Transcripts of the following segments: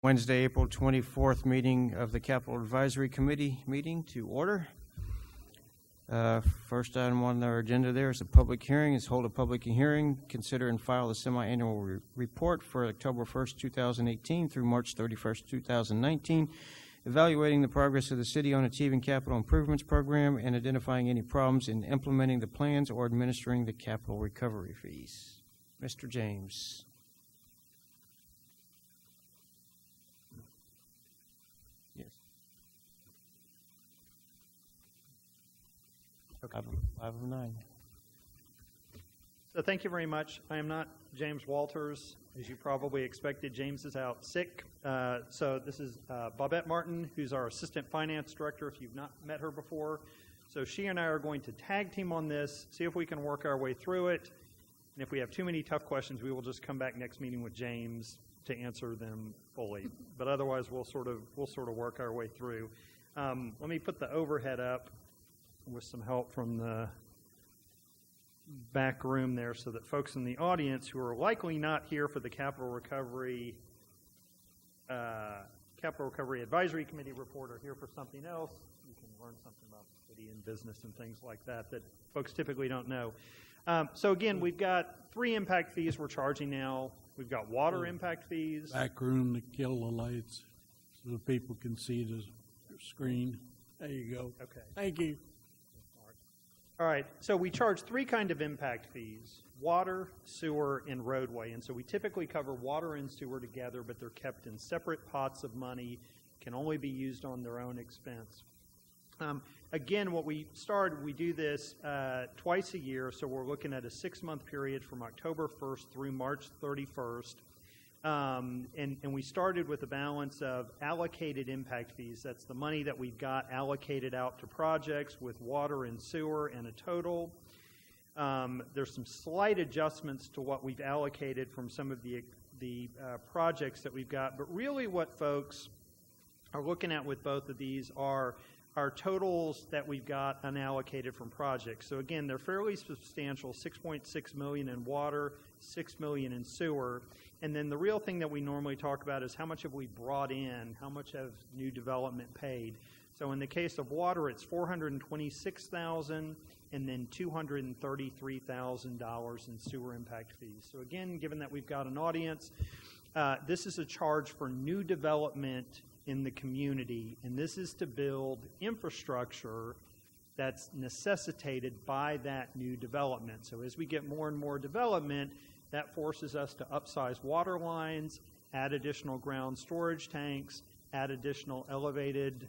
Wednesday, April 24th meeting of the Capital Advisory Committee meeting to order. First item on our agenda there is a public hearing. Is hold a public hearing, consider and file the semi-annual report for October 1st, 2018 through March 31st, 2019, evaluating the progress of the city on achieving capital improvements program and identifying any problems in implementing the plans or administering the capital recovery fees. Mr. James. Okay. 5 of 9. So thank you very much. I am not James Walters. As you probably expected, James is out sick. So this is Bobette Martin, who's our Assistant Finance Director, if you've not met her before. So she and I are going to tag team on this, see if we can work our way through it. And if we have too many tough questions, we will just come back next meeting with James to answer them fully. But otherwise, we'll sort of work our way through. Let me put the overhead up with some help from the back room there so that folks in the audience who are likely not here for the Capital Recovery Advisory Committee report are here for something else. You can learn something about the city and business and things like that folks typically don't know. So again, we've got 3 impact fees we're charging now. We've got water impact fees. Back room to kill the lights so people can see the screen. There you go. Okay. Thank you. All right, so we charge 3 kinds of impact fees: water, sewer, and roadway. And so we typically cover water and sewer together, but they're kept in separate pots of money, can only be used on their own expense. Again, we do this twice a year, so we're looking at a 6-month period from October 1st through March 31st. And we started with a balance of allocated impact fees. That's the money that we've got allocated out to projects with water and sewer and a total. There's some slight adjustments to what we've allocated from some of the projects that we've got. But really what folks are looking at with both of these are our totals that we've got unallocated from projects. So again, they're fairly substantial: $6.6 million in water, $6 million in sewer. And then the real thing that we normally talk about is how much have we brought in, how much have new development paid. So in the case of water, it's $426,000 and then $233,000 in sewer impact fees. So again, given that we've got an audience, this is a charge for new development in the community, and this is to build infrastructure that's necessitated by that new development. So as we get more and more development, that forces us to upsize water lines, add additional ground storage tanks, add additional elevated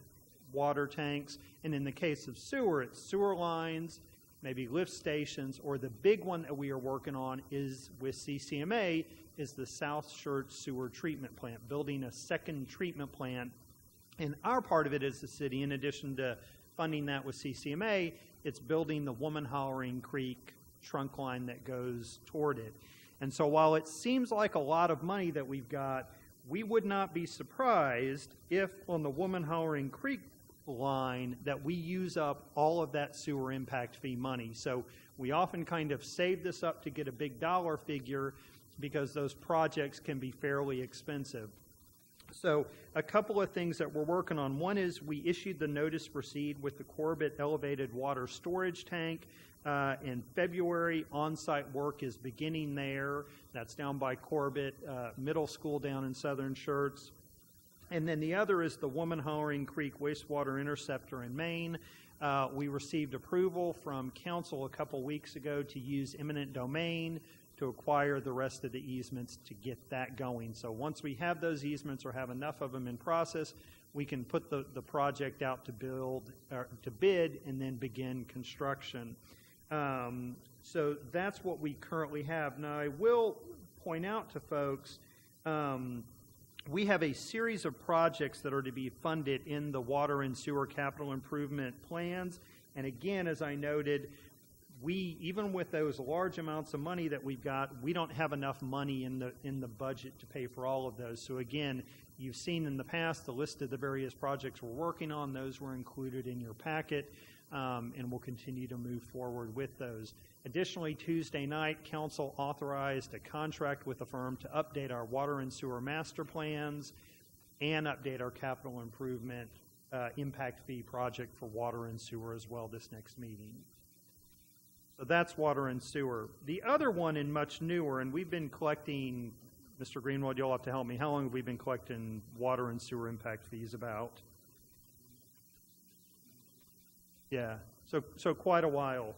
water tanks, and in the case of sewer, it's sewer lines, maybe lift stations, or the big one that we are working on is with CCMA, is the South Schertz Sewer Treatment Plant, building a second treatment plant. And our part of it as the city, in addition to funding that with CCMA, it's building the Woman Hollering Creek trunk line that goes toward it. And so while it seems like a lot of money that we've got, we would not be surprised if on the Woman Hollering Creek line that we use up all of that sewer impact fee money. So we often kind of save this up to get a big dollar figure because those projects can be fairly expensive. So a couple of things that we're working on. One is we issued the notice to proceed with the Corbett Elevated Water Storage Tank in February. On-site work is beginning there. That's down by Corbett Middle School down in Southern Schertz. And then the other is the Woman Hollering Creek Wastewater Interceptor in Maine. We received approval from council a couple weeks ago to use eminent domain to acquire the rest of the easements to get that going. So once we have those easements or have enough of them in process, we can put the project out to bid and then begin construction. So that's what we currently have. Now I will point out to folks, we have a series of projects that are to be funded in the water and sewer capital improvement plans. And again, as I noted, even with those large amounts of money that we've got, we don't have enough money in the budget to pay for all of those. So again, you've seen in the past the list of the various projects we're working on. Those were included in your packet, and we'll continue to move forward with those. Additionally, Tuesday night, Council authorized a contract with a firm to update our water and sewer master plans. and update our capital improvement impact fee project for water and sewer as well this next meeting. So that's water and sewer. The other one, and much newer, and we've been collecting, Mr. Greenwald, you'll have to help me. How long have we been collecting water and sewer impact fees about? Yeah, so quite a while.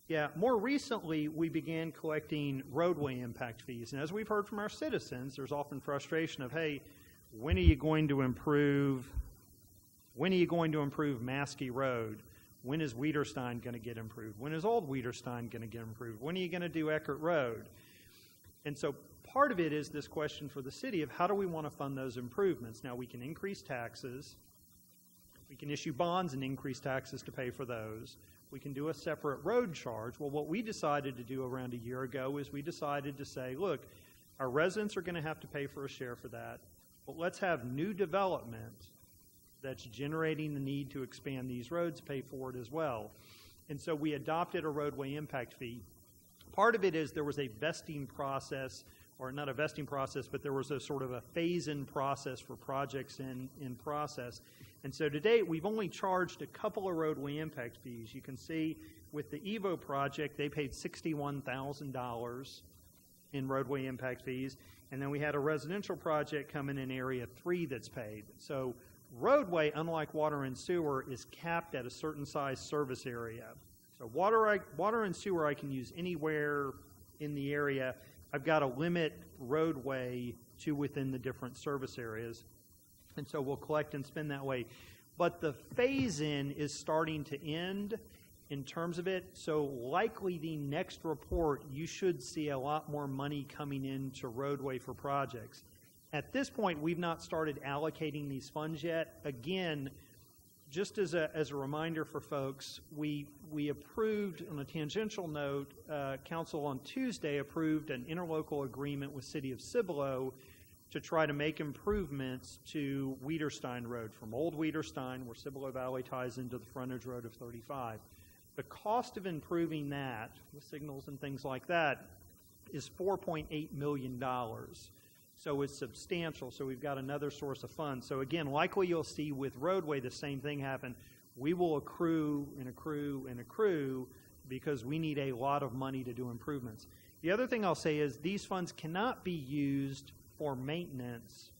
Yeah, more recently, we began collecting roadway impact fees. And as we've heard from our citizens, there's often frustration of, hey, when are you going to improve Maskey Road? When is Wiederstein going to get improved? When is Old Wiederstein going to get improved? When are you going to do Eckert Road? And so part of it is this question for the city of how do we want to fund those improvements? Now, we can increase taxes. We can issue bonds and increase taxes to pay for those. We can do a separate road charge. Well, what we decided to do around a year ago is we decided to say, look, our residents are going to have to pay for a share for that, but let's have new development that's generating the need to expand these roads pay for it as well. And so we adopted a roadway impact fee. Part of it is there was a vesting process, or not a vesting process, but there was a sort of a phase-in process for projects in process. And so to date, we've only charged a couple of roadway impact fees. You can see with the EVO project, they paid $61,000 in roadway impact fees. And then we had a residential project come in Area 3 that's paid. So roadway, unlike water and sewer, is capped at a certain size service area. So water and sewer I can use anywhere in the area. I've got to limit roadway to within the different service areas. And so we'll collect and spend that way. But the phase-in is starting to end in terms of it. So likely the next report, you should see a lot more money coming into roadway for projects. At this point, we've not started allocating these funds yet. Again, just as a reminder for folks, we approved, on a tangential note, Council on Tuesday approved an interlocal agreement with City of Cibolo to try to make improvements to Wiederstein Road from Old Wiederstein, where Cibolo Valley ties into the frontage road of 35. The cost of improving that, with signals and things like that, is $4.8 million. So it's substantial, so we've got another source of funds. So again, likely you'll see with roadway the same thing happen. We will accrue and accrue and accrue because we need a lot of money to do improvements. The other thing I'll say is these funds cannot be used for maintenance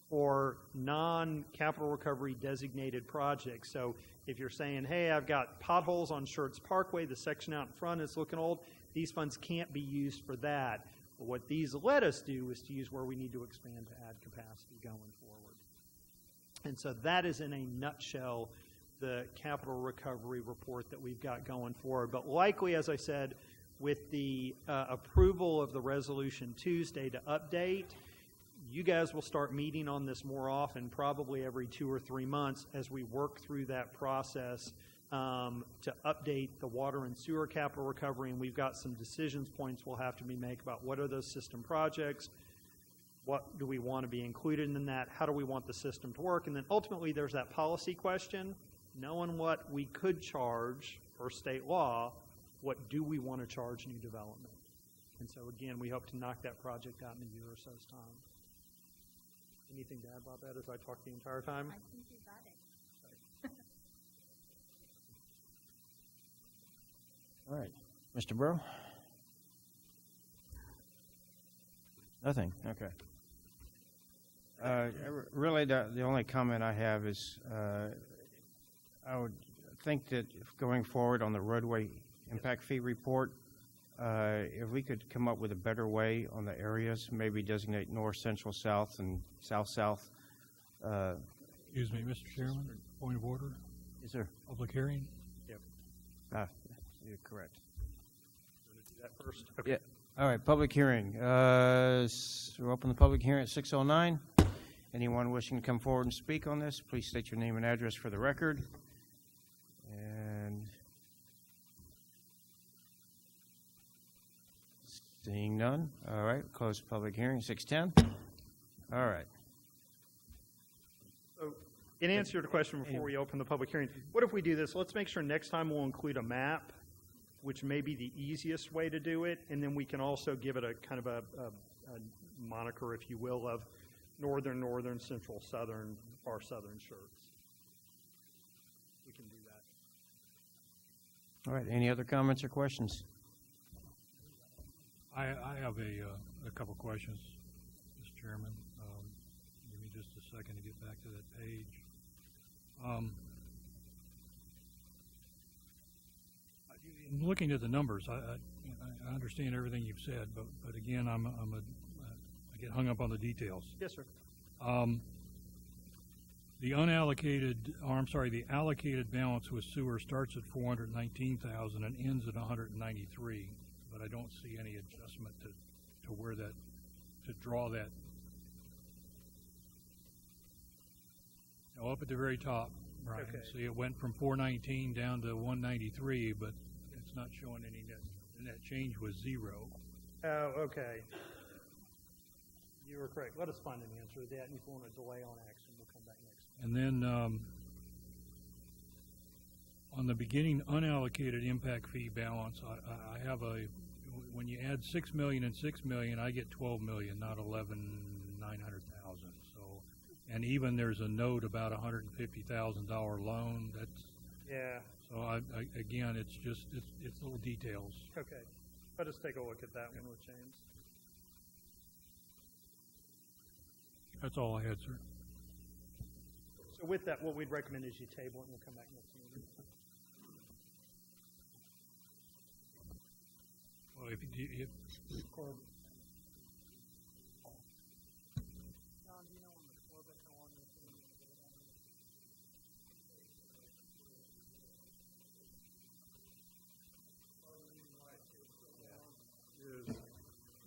or non-capital recovery designated projects. So if you're saying, hey, I've got potholes on Schertz Parkway, the section out in front is looking old, these funds can't be used for that. But what these let us do is to use where we need to expand to add capacity going forward. And so that is in a nutshell the capital recovery report that we've got going forward. But likely, as I said, with the approval of the resolution Tuesday to update, you guys will start meeting on this more often, probably every 2 or 3 months, as we work through that process to update the water and sewer capital recovery. And we've got some decisions points we'll have to be made about what are those system projects, what do we want to be included in that, how do we want the system to work, and then ultimately there's that policy question, knowing what we could charge for state law, what do we want to charge new development? And so again, we hope to knock that project out in a year or so's time. Anything to add about that as I talk the entire time? I think you got it. All right. Mr. Burrow? Nothing? Okay. Really, the only comment I have is I would think that going forward on the roadway impact fee report, if we could come up with a better way on the areas, maybe designate north, central, south, and south-south. Excuse me, Mr. Chairman, point of order. Yes, sir. Public hearing. Yep. You're correct. You want to do that first? Okay. Yeah. All right, public hearing. We'll open the public hearing at 6:09. Anyone wishing to come forward and speak on this, please state your name and address for the record. And seeing none, all right, close the public hearing, 6:10. All right. So, in answer to your question before we open the public hearing, what if we do this? Let's make sure next time we'll include a map, which may be the easiest way to do it, and then we can also give it a kind of a moniker, if you will, of northern, central, southern, far southern Schertz. We can do that. All right, any other comments or questions? I have a couple questions, Mr. Chairman. Give me just a second to get back to that page. In looking at the numbers, I understand everything you've said, but again, I get hung up on the details. Yes, sir. The allocated balance with sewer starts at 419,000 and ends at 193, but I don't see any adjustment to where that, to draw that. Up at the very top, Brian, Okay. see it went from 419 down to 193, but it's not showing any net, and that change was 0. Oh, okay. You were correct. Let us find an answer to that, and if you want a delay on action, we'll come back next. And then on the beginning unallocated impact fee balance, I have when you add 6 million and 6 million, I get 12 million, not 11,900,000. So, and even there's a note about $150,000 loan. That's, Yeah. so again, it's just it's little details. Okay. Let us take a look at that one with James. That's all I had, sir. So with that, what we'd recommend is you table it, and we'll come back next meeting. Well, if John, do you know on the Corbett how long this thing is?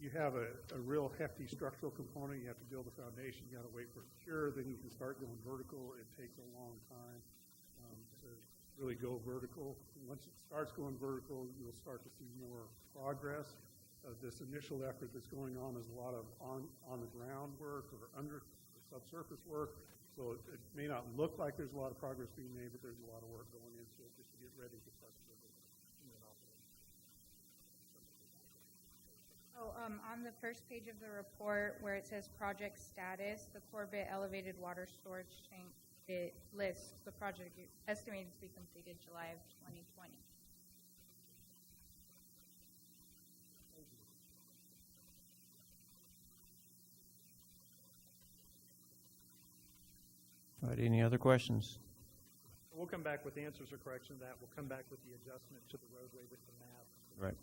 You have a real hefty structural component. You have to build a foundation. You got to wait for it to cure. Then you can start going vertical. It takes a long time to really go vertical. Once it starts going vertical, you'll start to see more progress. This initial effort that's going on is a lot of on the ground work or subsurface work. So it may not look like there's a lot of progress being made, but there's a lot of work going into it just to get ready to start to build it. Oh, on the first page of the report where it says project status, the Corbett elevated water storage tank, it lists the project estimated to be completed July of 2020. All right, any other questions? We'll come back with answers or corrections to that. We'll come back with the adjustment to the roadway with the map. Right.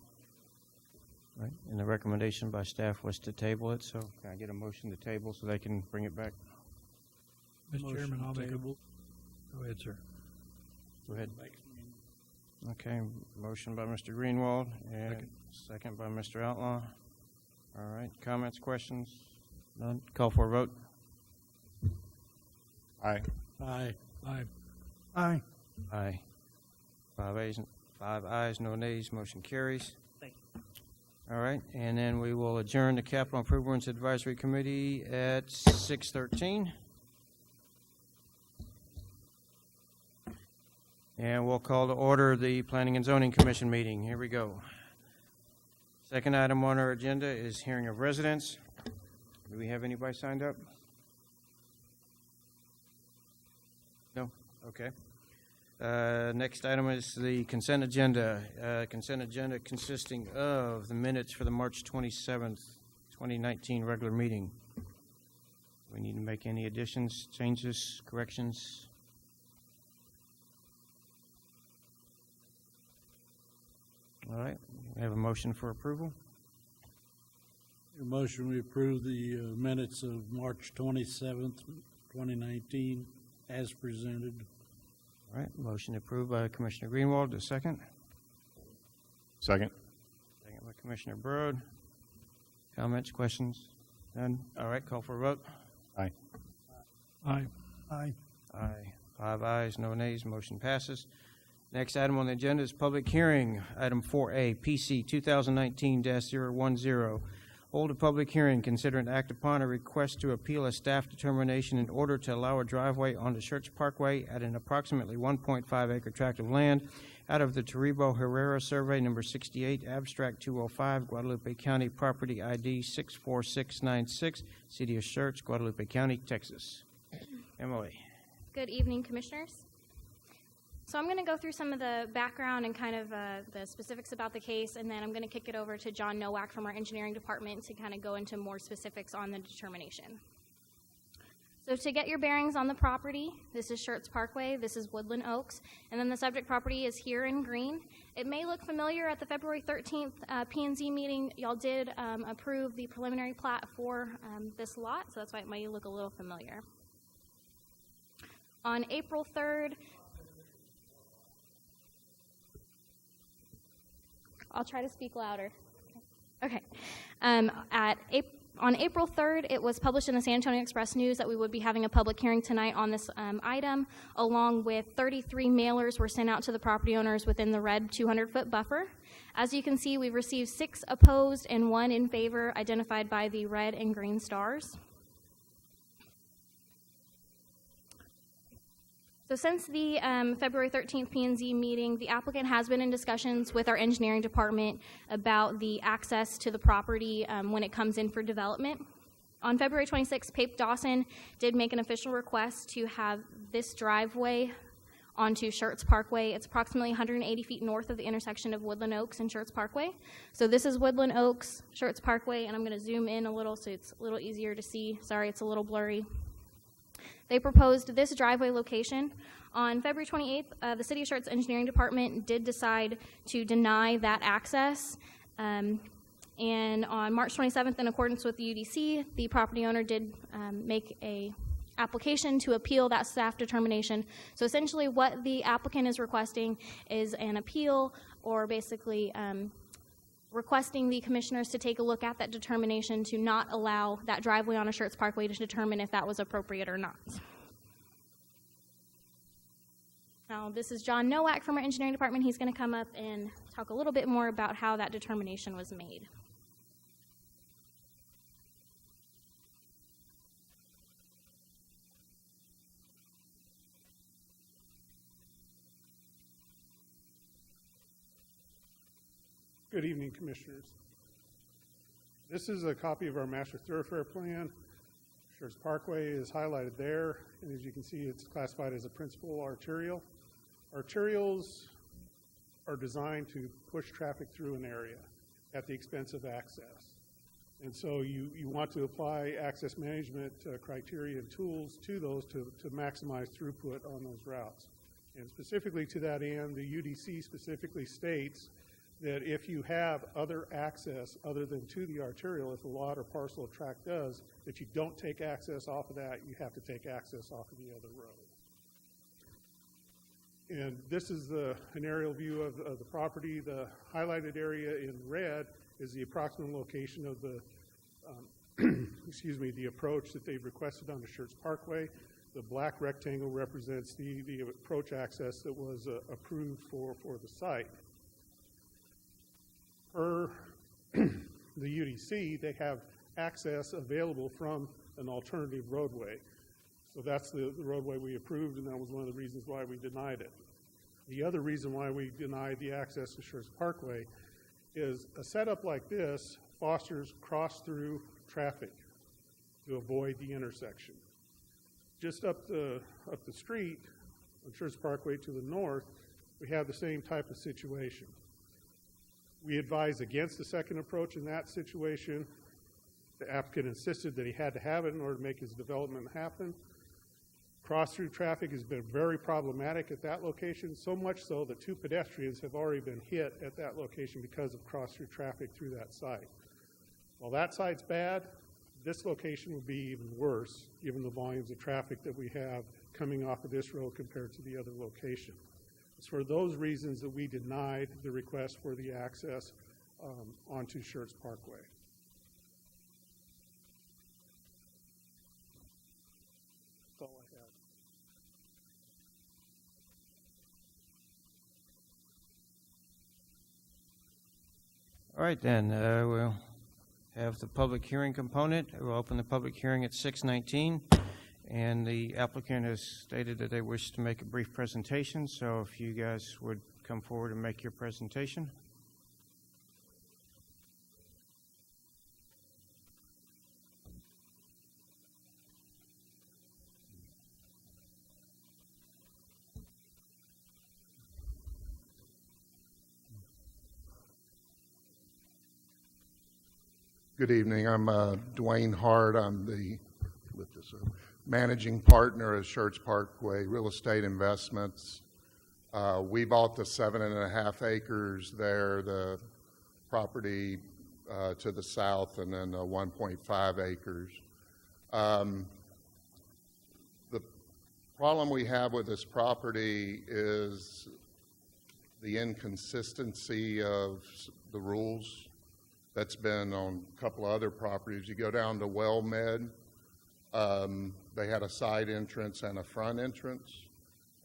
Right, and the recommendation by staff was to table it, so can I get a motion to table so they can bring it back? Mr. Chairman, I'll make a. table. Go ahead, sir. Go ahead. Okay, motion by Mr. Greenwald and second by Mr. Outlaw. All right, comments, questions? None? Call for a vote. Aye. Aye. Aye. Aye. Aye. 5 ayes, no nays, motion carries. Thank you. All right, and then we will adjourn the Capital Improvements Advisory Committee at 6:13. And we'll call to order the Planning and Zoning Commission meeting. Here we go. Second item on our agenda is hearing of residents. Do we have anybody signed up? No? Okay. Next item is the consent agenda. Consent agenda consisting of the minutes for the March 27th, 2019 regular meeting. We need to make any additions, changes, corrections? All right, we have a motion for approval. A motion we approve the minutes of March 27th, 2019 as presented. All right, motion approved by Commissioner Greenwald. A second? Second. Second by Commissioner Broad. Comments, questions? None? All right, call for a vote. Aye. Aye. Aye. Aye. 5 ayes, no nays, motion passes. Next item on the agenda is public hearing. Item 4A, PC 2019-010, hold a public hearing, consider and act upon a request to appeal a staff determination in order to allow a driveway onto Schertz Parkway at an approximately 1.5 acre tract of land out of the Toribio Herrera Survey Number 68, Abstract 205, Guadalupe County, Property ID 64696, City of Schertz, Guadalupe County, Texas. Emily. Good evening, Commissioners. So I'm going to go through some of the background and kind of the specifics about the case, and then I'm going to kick it over to John Nowak from our engineering department to kind of go into more specifics on the determination. So to get your bearings on the property, this is Schertz Parkway, this is Woodland Oaks, and then the subject property is here in green. It may look familiar. At the February 13th P&Z meeting, y'all did approve the preliminary plat for this lot, so that's why it might look a little familiar. On April 3rd, I'll try to speak louder. Okay. On April 3rd, it was published in the San Antonio Express News that we would be having a public hearing tonight on this item, along with 33 mailers were sent out to the property owners within the red 200-foot buffer. As you can see, we've received 6 opposed and 1 in favor, identified by the red and green stars. So since the February 13th P&Z meeting, the applicant has been in discussions with our engineering department about the access to the property when it comes in for development. On February 26th, Pape Dawson did make an official request to have this driveway onto Schertz Parkway. It's approximately 180 feet north of the intersection of Woodland Oaks and Schertz Parkway. So this is Woodland Oaks, Schertz Parkway, and I'm going to zoom in a little so it's a little easier to see. Sorry, it's a little blurry. They proposed this driveway location. On February 28th, the City of Schertz Engineering Department did decide to deny that access. And on March 27th, in accordance with the UDC, the property owner did make a application to appeal that staff determination. So essentially what the applicant is requesting is an appeal, or basically requesting the commissioners to take a look at that determination to not allow that driveway on a Schertz Parkway to determine if that was appropriate or not. Now, this is John Nowak from our engineering department. He's going to come up and talk a little bit more about how that determination was made. Good evening, Commissioners. This is a copy of our master thoroughfare plan. Schertz Parkway is highlighted there, and as you can see, it's classified as a principal arterial. Arterials are designed to push traffic through an area at the expense of access. And so you want to apply access management criteria and tools to those to maximize throughput on those routes. And specifically to that end, the UDC specifically states that if you have other access other than to the arterial, if a lot or parcel of tract does, that you don't take access off of that, you have to take access off of the other road. And this is an aerial view of the property. The highlighted area in red is the approximate location of the, the approach that they've requested on the Schertz Parkway. The black rectangle represents the approach access that was approved for the site. Per the UDC, they have access available from an alternative roadway. So that's the roadway we approved, and that was one of the reasons why we denied it. The other reason why we denied the access to Schertz Parkway is a setup like this fosters cross-through traffic to avoid the intersection. Just up the street on Schertz Parkway to the north, we have the same type of situation. We advised against the second approach in that situation. The applicant insisted that he had to have it in order to make his development happen. Cross-through traffic has been very problematic at that location, so much so that 2 pedestrians have already been hit at that location because of cross-through traffic through that site. While that site's bad, this location would be even worse given the volumes of traffic that we have coming off of this road compared to the other location. It's for those reasons that we denied the request for the access onto Schertz Parkway. That's all I have. All right, then, we'll have the public hearing component. We'll open the public hearing at 6:19, and the applicant has stated that they wish to make a brief presentation, so if you guys would come forward and make your presentation. Good evening. I'm Dwayne Hart. I'm the managing partner at Schertz Parkway Real Estate Investments. We bought the 7.5 acres there, the property to the south, and then 1.5 acres. The problem we have with this property is the inconsistency of the rules that's been on a couple of other properties. You go down to WellMed, they had a side entrance and a front entrance,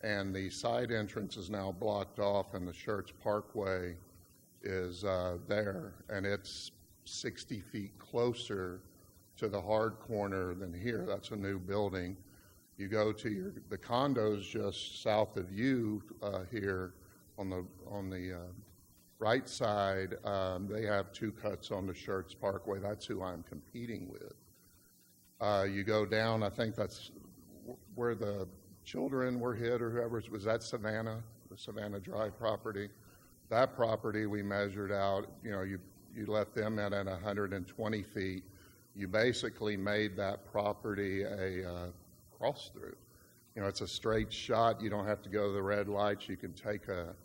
and the side entrance is now blocked off, and the Schertz Parkway is there, and it's 60 feet closer to the hard corner than here. That's a new building. You go to the condos just south of you here on the right side, they have two cuts on the Schertz Parkway. That's who I'm competing with. You go down, I think that's where the children were hit, or whoever, was that Savannah, the Savannah Drive property? That property we measured out, you let them in at 120 feet. You basically made that property a cross-through. It's a straight shot. You don't have to go to the red lights. You can take a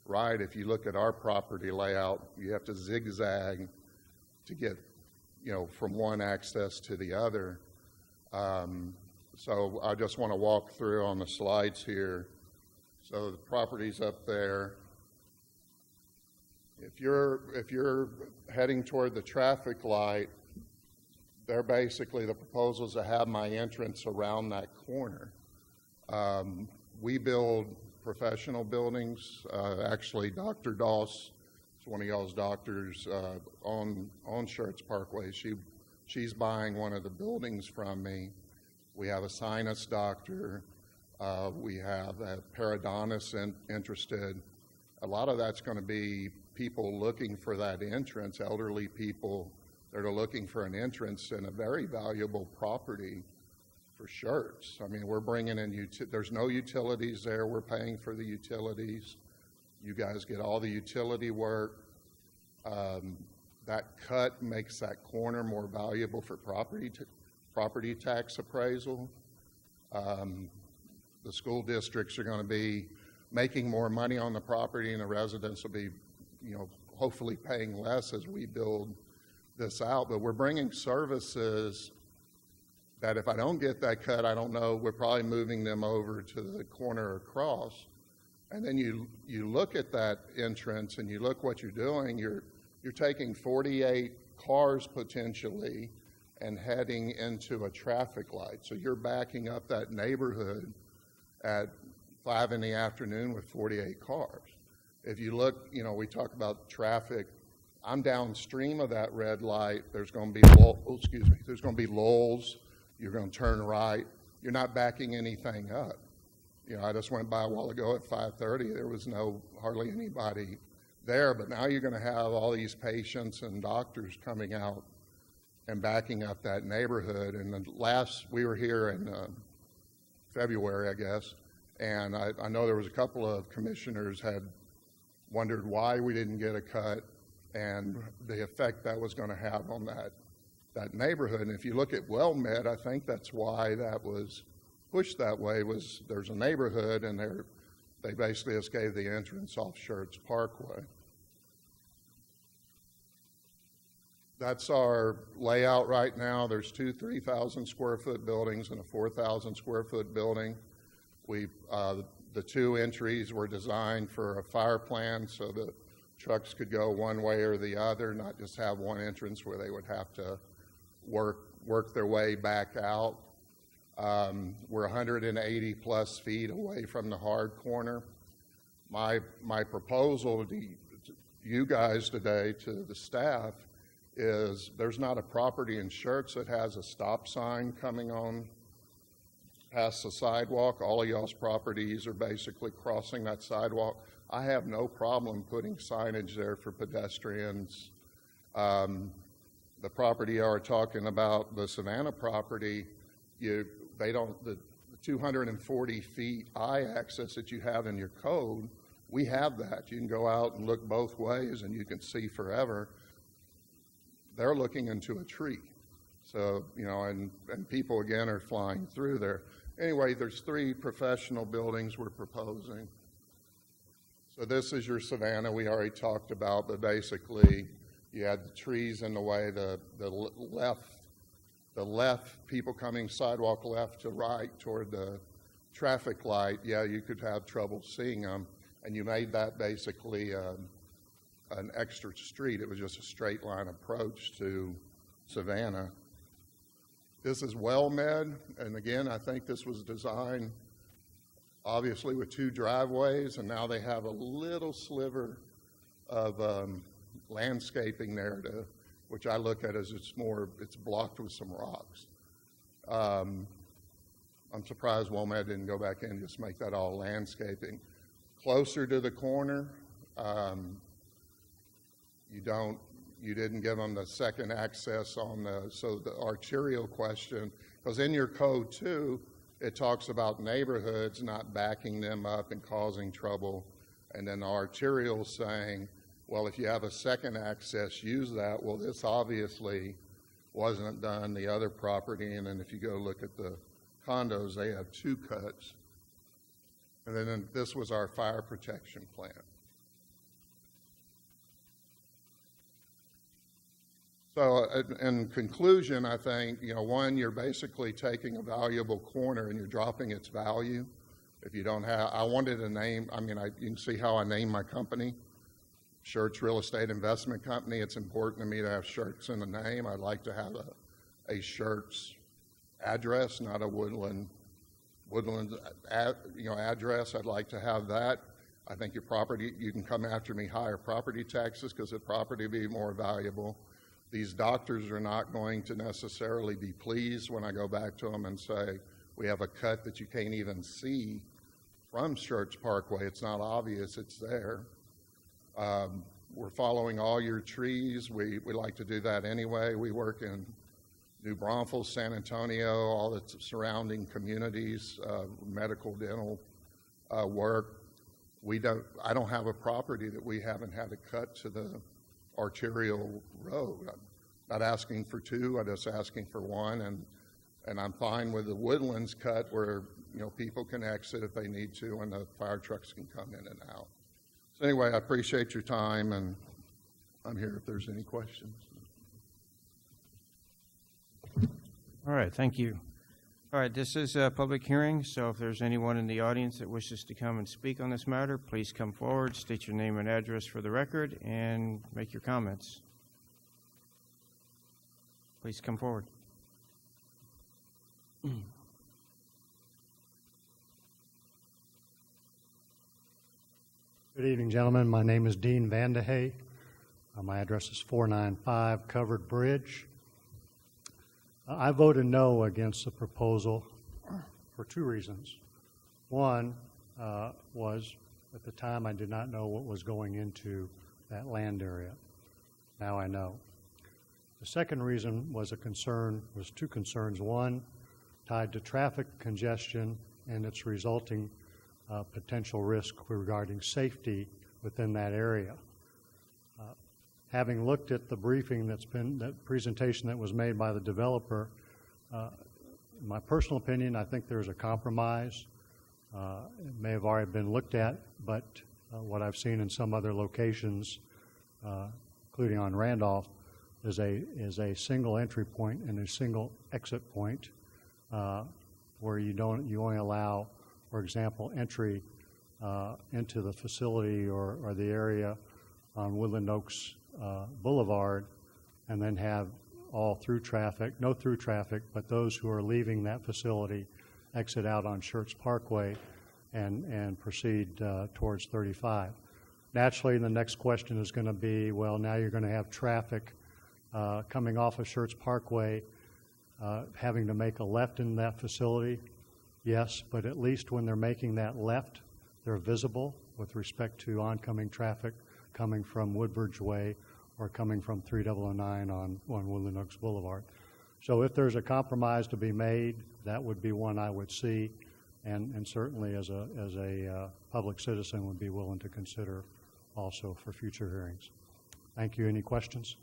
right. If you look at our property layout, you have to zigzag to get, from one access to the other. So I just want to walk through on the slides here. So the property's up there. If you're heading toward the traffic light, they're basically the proposals to have my entrance around that corner. We build professional buildings. Actually, Dr. Doss is one of y'all's doctors on Schertz Parkway. She's buying one of the buildings from me. We have a sinus doctor. We have a periodontist interested. A lot of that's going to be people looking for that entrance, elderly people that are looking for an entrance in a very valuable property for Schertz. I mean, we're bringing in, there's no utilities there. We're paying for the utilities. You guys get all the utility work. That cut makes that corner more valuable for property tax appraisal. The school districts are going to be making more money on the property, and the residents will be, hopefully paying less as we build this out. But we're bringing services that if I don't get that cut, I don't know, we're probably moving them over to the corner across. And then you look at that entrance and you look what you're doing, you're taking 48 cars potentially and heading into a traffic light. So you're backing up that neighborhood at 5 in the afternoon with 48 cars. If you look, we talk about traffic. I'm downstream of that red light. There's going to be there's going to be lulls. You're going to turn right. You're not backing anything up. I just went by a while ago at 5:30. There was hardly anybody there. But now you're going to have all these patients and doctors coming out and backing up that neighborhood. And we were here in February, I guess, and I know there was a couple of commissioners had wondered why we didn't get a cut and the effect that was going to have on that neighborhood. And if you look at WellMed, I think that's why that was pushed that way, was there's a neighborhood and they basically just gave the entrance off Schertz Parkway. That's our layout right now. There's two 3,000 square foot buildings and a 4,000 square foot building. The two entries were designed for a fire plan so that trucks could go one way or the other, not just have one entrance where they would have to work their way back out. We're 180 plus feet away from the hard corner. My proposal to you guys today, to the staff, is there's not a property in Schertz that has a stop sign coming on past the sidewalk. All of y'all's properties are basically crossing that sidewalk. I have no problem putting signage there for pedestrians. The property you are talking about, the Savannah property, the 240 feet eye access that you have in your code, we have that. You can go out and look both ways and you can see forever. They're looking into a tree. So, and people again are flying through there. Anyway, there's 3 professional buildings we're proposing. So this is your Savannah we already talked about, but basically you had the trees in the way, the left, people coming sidewalk left to right toward the traffic light, yeah, you could have trouble seeing them, and you made that basically an extra street. It was just a straight line approach to Savannah. This is WellMed, and again, I think this was designed obviously with 2 driveways, and now they have a little sliver of landscaping there, which I look at as it's blocked with some rocks. I'm surprised WellMed didn't go back in and just make that all landscaping. Closer to the corner, you didn't give them the second access on so the arterial question, because in your code too, it talks about neighborhoods not backing them up and causing trouble. And then the arterial saying, well, if you have a second access, use that. Well, this obviously wasn't done, the other property. And then if you go look at the condos, they have 2 cuts. And then this was our fire protection plan. So in conclusion, I think, one, you're basically taking a valuable corner and you're dropping its value. If you don't have, I wanted a name, you can see how I named my company, Schertz Real Estate Investment Company. It's important to me to have Schertz in the name. I'd like to have a Schertz address, not a Woodland address. I'd like to have that. I think your property, you can come after me higher property taxes because the property will be more valuable. These doctors are not going to necessarily be pleased when I go back to them and say, we have a cut that you can't even see from Schertz Parkway. It's not obvious it's there. We're following all your trees. We like to do that anyway. We work in New Braunfels, San Antonio, all the surrounding communities, medical, dental work. I don't have a property that we haven't had a cut to the arterial road. I'm not asking for 2, I'm just asking for 1, and I'm fine with the Woodlands cut where people can exit if they need to and the fire trucks can come in and out. So anyway, I appreciate your time, and I'm here if there's any questions. All right, thank you. All right, this is a public hearing, so if there's anyone in the audience that wishes to come and speak on this matter, please come forward, state your name and address for the record, and make your comments. Please come forward. Good evening, gentlemen. My name is Dean Vandehay. My address is 495 Covered Bridge. I voted no against the proposal for 2 reasons. One was, at the time, I did not know what was going into that land area. Now I know. The second reason was 2 concerns. One, tied to traffic congestion and its resulting potential risk regarding safety within that area. Having looked at the briefing that presentation that was made by the developer, in my personal opinion, I think there's a compromise. It may have already been looked at, but what I've seen in some other locations, including on Randolph, is a single entry point and a single exit point, where you only allow, for example, entry into the facility or the area on Woodland Oaks Boulevard, and then have no through traffic, but those who are leaving that facility exit out on Schertz Parkway and proceed towards 35. Naturally, the next question is going to be, well, now you're going to have traffic coming off of Schertz Parkway, having to make a left in that facility, yes, but at least when they're making that left, they're visible with respect to oncoming traffic coming from Woodbridge Way or coming from 3009 on Woodland Oaks Boulevard. So if there's a compromise to be made, that would be one I would see, and certainly as a public citizen would be willing to consider also for future hearings. Thank you. Any questions?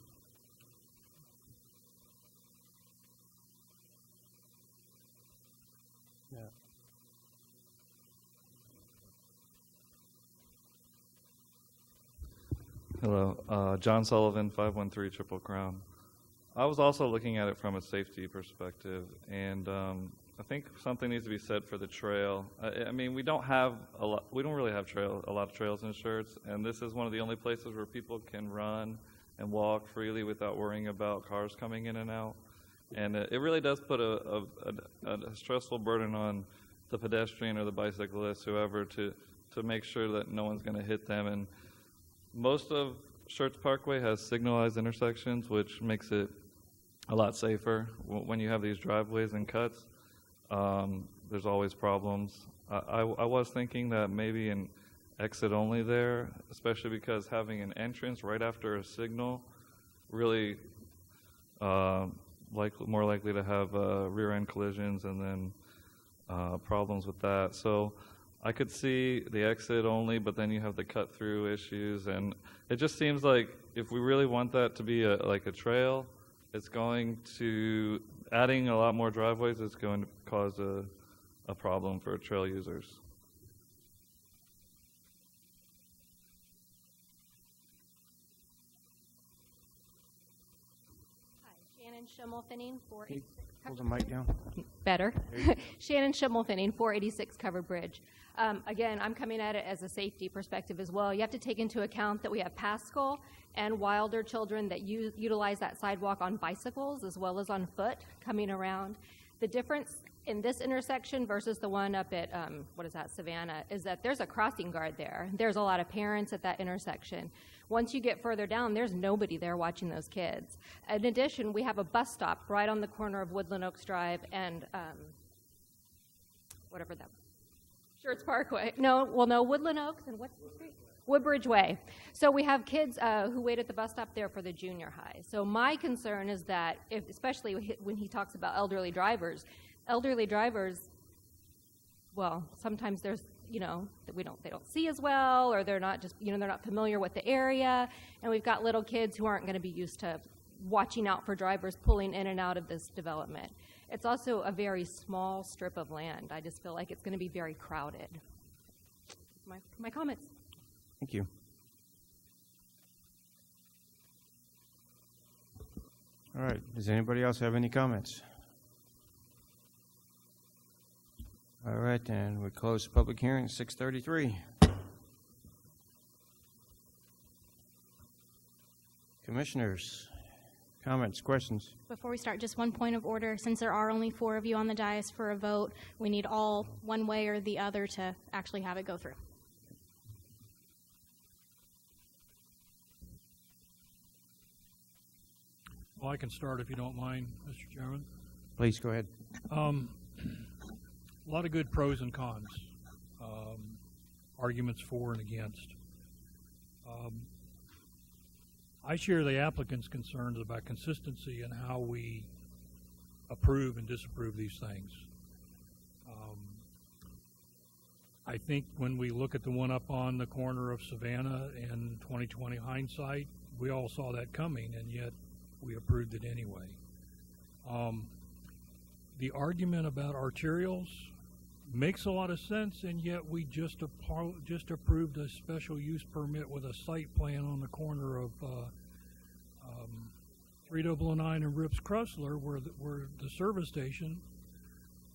Yeah. Hello, John Sullivan, 513 Triple Crown. I was also looking at it from a safety perspective, and I think something needs to be said for the trail. I mean, we don't really have a lot of trails in Schertz, and this is one of the only places where people can run and walk freely without worrying about cars coming in and out. And it really does put a stressful burden on the pedestrian or the bicyclist, whoever, to make sure that no one's going to hit them. And most of Schertz Parkway has signalized intersections, which makes it a lot safer. When you have these driveways and cuts, there's always problems. I was thinking that maybe an exit only there, especially because having an entrance right after a signal really more likely to have rear-end collisions and then problems with that. So I could see the exit only, but then you have the cut-through issues, and it just seems like if we really want that to be like a trail, it's going to, adding a lot more driveways is going to cause a problem for trail users. Hi, Shannon Schimmelfinning, 486. Hold the mic down. Better. Shannon Schimmelfinning, 486 Covered Bridge. Again, I'm coming at it as a safety perspective as well. You have to take into account that we have Pascal and Wilder children that utilize that sidewalk on bicycles as well as on foot coming around. The difference in this intersection versus the one up at, Savannah, is that there's a crossing guard there. There's a lot of parents at that intersection. Once you get further down, there's nobody there watching those kids. In addition, we have a bus stop right on the corner of Woodland Oaks Drive and Schertz Parkway. No, Woodland Oaks and what's the street? Woodbridge Way. So we have kids who wait at the bus stop there for the junior high. So my concern is that, especially when he talks about elderly drivers, well, sometimes there's, they don't see as well, or they're not they're not familiar with the area, and we've got little kids who aren't going to be used to watching out for drivers pulling in and out of this development. It's also a very small strip of land. I just feel like it's going to be very crowded. My comments. Thank you. All right. Does anybody else have any comments? All right, then we close the public hearing at 6:33. Commissioners, comments, questions? Before we start, just one point of order. Since there are only 4 of you on the dais for a vote, we need all one way or the other to actually have it go through. Well, I can start if you don't mind, Mr. Chairman. Please go ahead. A lot of good pros and cons, arguments for and against. I share the applicant's concerns about consistency in how we approve and disapprove these things. I think when we look at the one up on the corner of Savannah in 2020 hindsight, we all saw that coming, and yet we approved it anyway. The argument about arterials makes a lot of sense, and yet we just approved a special use permit with a site plan on the corner of 3009 and Rips Cressler, where the service station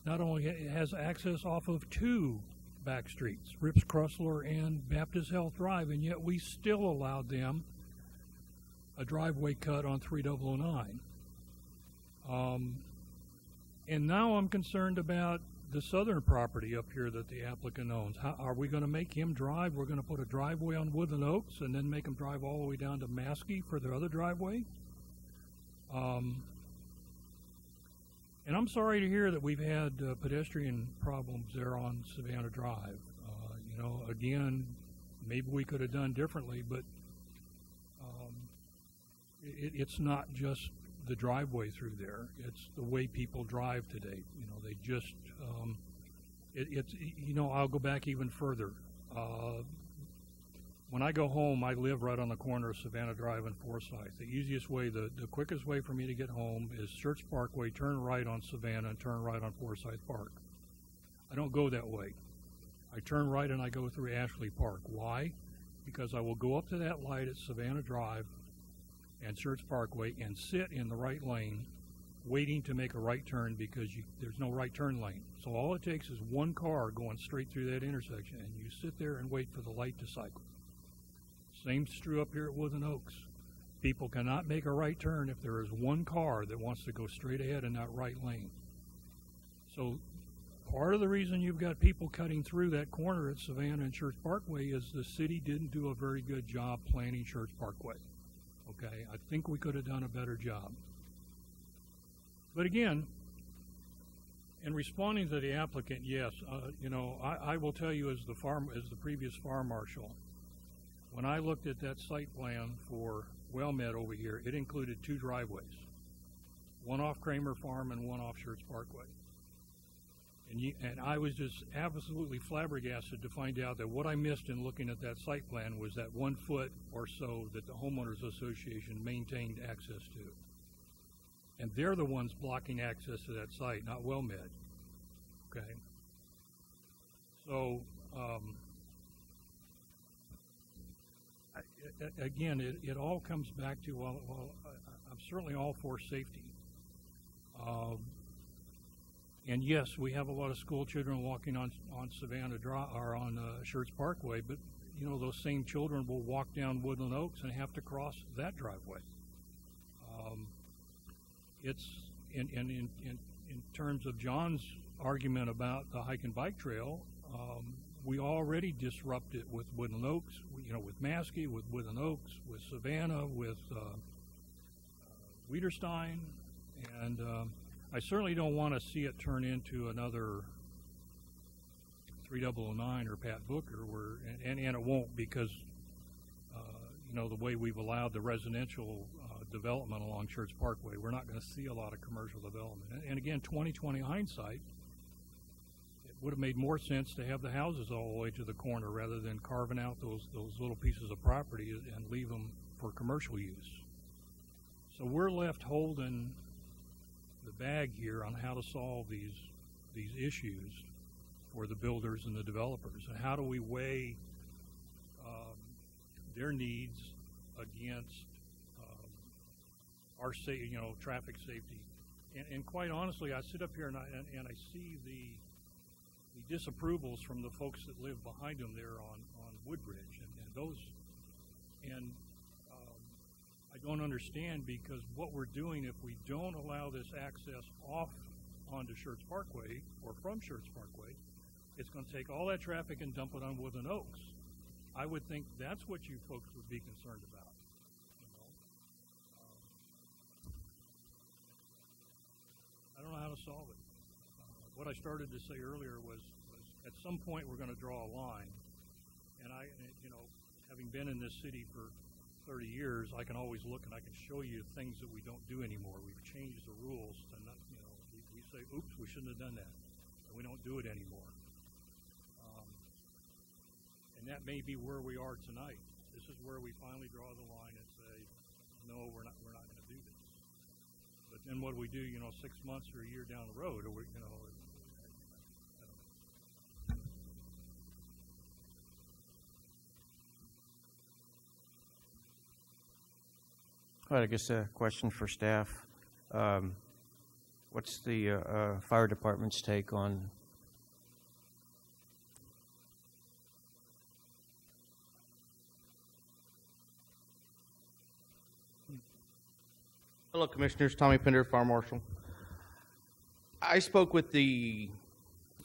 not only has access off of 2 back streets, Rips Cressler and Baptist Health Drive, and yet we still allowed them a driveway cut on 3009. And now I'm concerned about the southern property up here that the applicant owns. How are we going to make him drive? We're going to put a driveway on Woodland Oaks and then make him drive all the way down to Maskey for their other driveway? And I'm sorry to hear that we've had pedestrian problems there on Savannah Drive. Again, maybe we could have done differently, but it's not just the driveway through there. It's the way people drive today. They just, I'll go back even further. When I go home, I live right on the corner of Savannah Drive and Forsyth. The easiest way, the quickest way for me to get home is Schertz Parkway, turn right on Savannah, and turn right on Forsyth Park. I don't go that way. I turn right and I go through Ashley Park. Why? Because I will go up to that light at Savannah Drive and Schertz Parkway and sit in the right lane waiting to make a right turn because there's no right turn lane. So all it takes is one car going straight through that intersection, and you sit there and wait for the light to cycle. Same's true up here at Woodland Oaks. People cannot make a right turn if there is one car that wants to go straight ahead in that right lane. So part of the reason you've got people cutting through that corner at Savannah and Schertz Parkway is the city didn't do a very good job planning Schertz Parkway. Okay, I think we could have done a better job. But again, in responding to the applicant, yes, I will tell you as the previous farm marshal, when I looked at that site plan for Wellmed over here, it included 2 driveways, one off Kramer Farm and one off Schertz Parkway. And I was just absolutely flabbergasted to find out that what I missed in looking at that site plan was that 1 foot or so that the homeowners association maintained access to. And they're the ones blocking access to that site, not WellMed. Okay. So, again, it all comes back to, well, I'm certainly all for safety. And yes, we have a lot of school children walking on Savannah Drive or on Schertz Parkway, but those same children will walk down Woodland Oaks and have to cross that driveway. It's in terms of John's argument about the hike and bike trail. We already disrupt it with Woodland Oaks, with Maskey, with Woodland Oaks, with Savannah, with Wiederstein, and I certainly don't want to see it turn into another 3009 or Pat Booker, and it won't because the way we've allowed the residential development along Schertz Parkway, we're not going to see a lot of commercial development. And again, 2020 hindsight, it would have made more sense to have the houses all the way to the corner rather than carving out those little pieces of property and leave them for commercial use. So we're left holding the bag here on how to solve these issues for the builders and the developers, and how do we weigh their needs against our traffic safety. And quite honestly, I sit up here and I see the disapprovals from the folks that live behind them there on Woodbridge, and those, and I don't understand, because what we're doing, if we don't allow this access off onto Schertz Parkway or from Schertz Parkway, it's going to take all that traffic and dump it on Woodland Oaks. I would think that's what you folks would be concerned about. I don't know how to solve it. What I started to say earlier was at some point we're going to draw a line, and having been in this city for 30 years, I can always look and I can show you things that we don't do anymore. We've changed the rules to not, we say, oops, we shouldn't have done that, and we don't do it anymore. And that may be where we are tonight. This is where we finally draw the line and say, no, we're not going to do this. But then what do we do, 6 months or a year down the road? Or we, I don't know. All right, I guess a question for staff. What's the fire department's take on? Hello, Commissioners. Tommy Pender, Fire Marshal. I spoke with the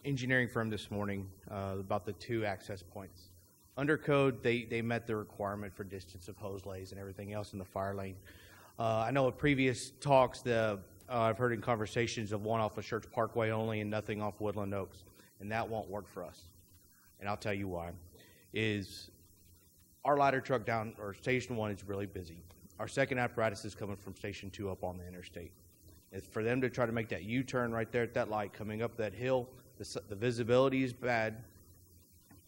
engineering firm this morning about the 2 access points. Under code, they met the requirement for distance of hose lays and everything else in the fire lane. I know in previous talks, I've heard in conversations of one off of Schertz Parkway only and nothing off Woodland Oaks, and that won't work for us. And I'll tell you why. Is our ladder truck down, or Station 1 is really busy. Our second apparatus is coming from Station 2 up on the interstate. It's for them to try to make that U-turn right there at that light coming up that hill, the visibility is bad.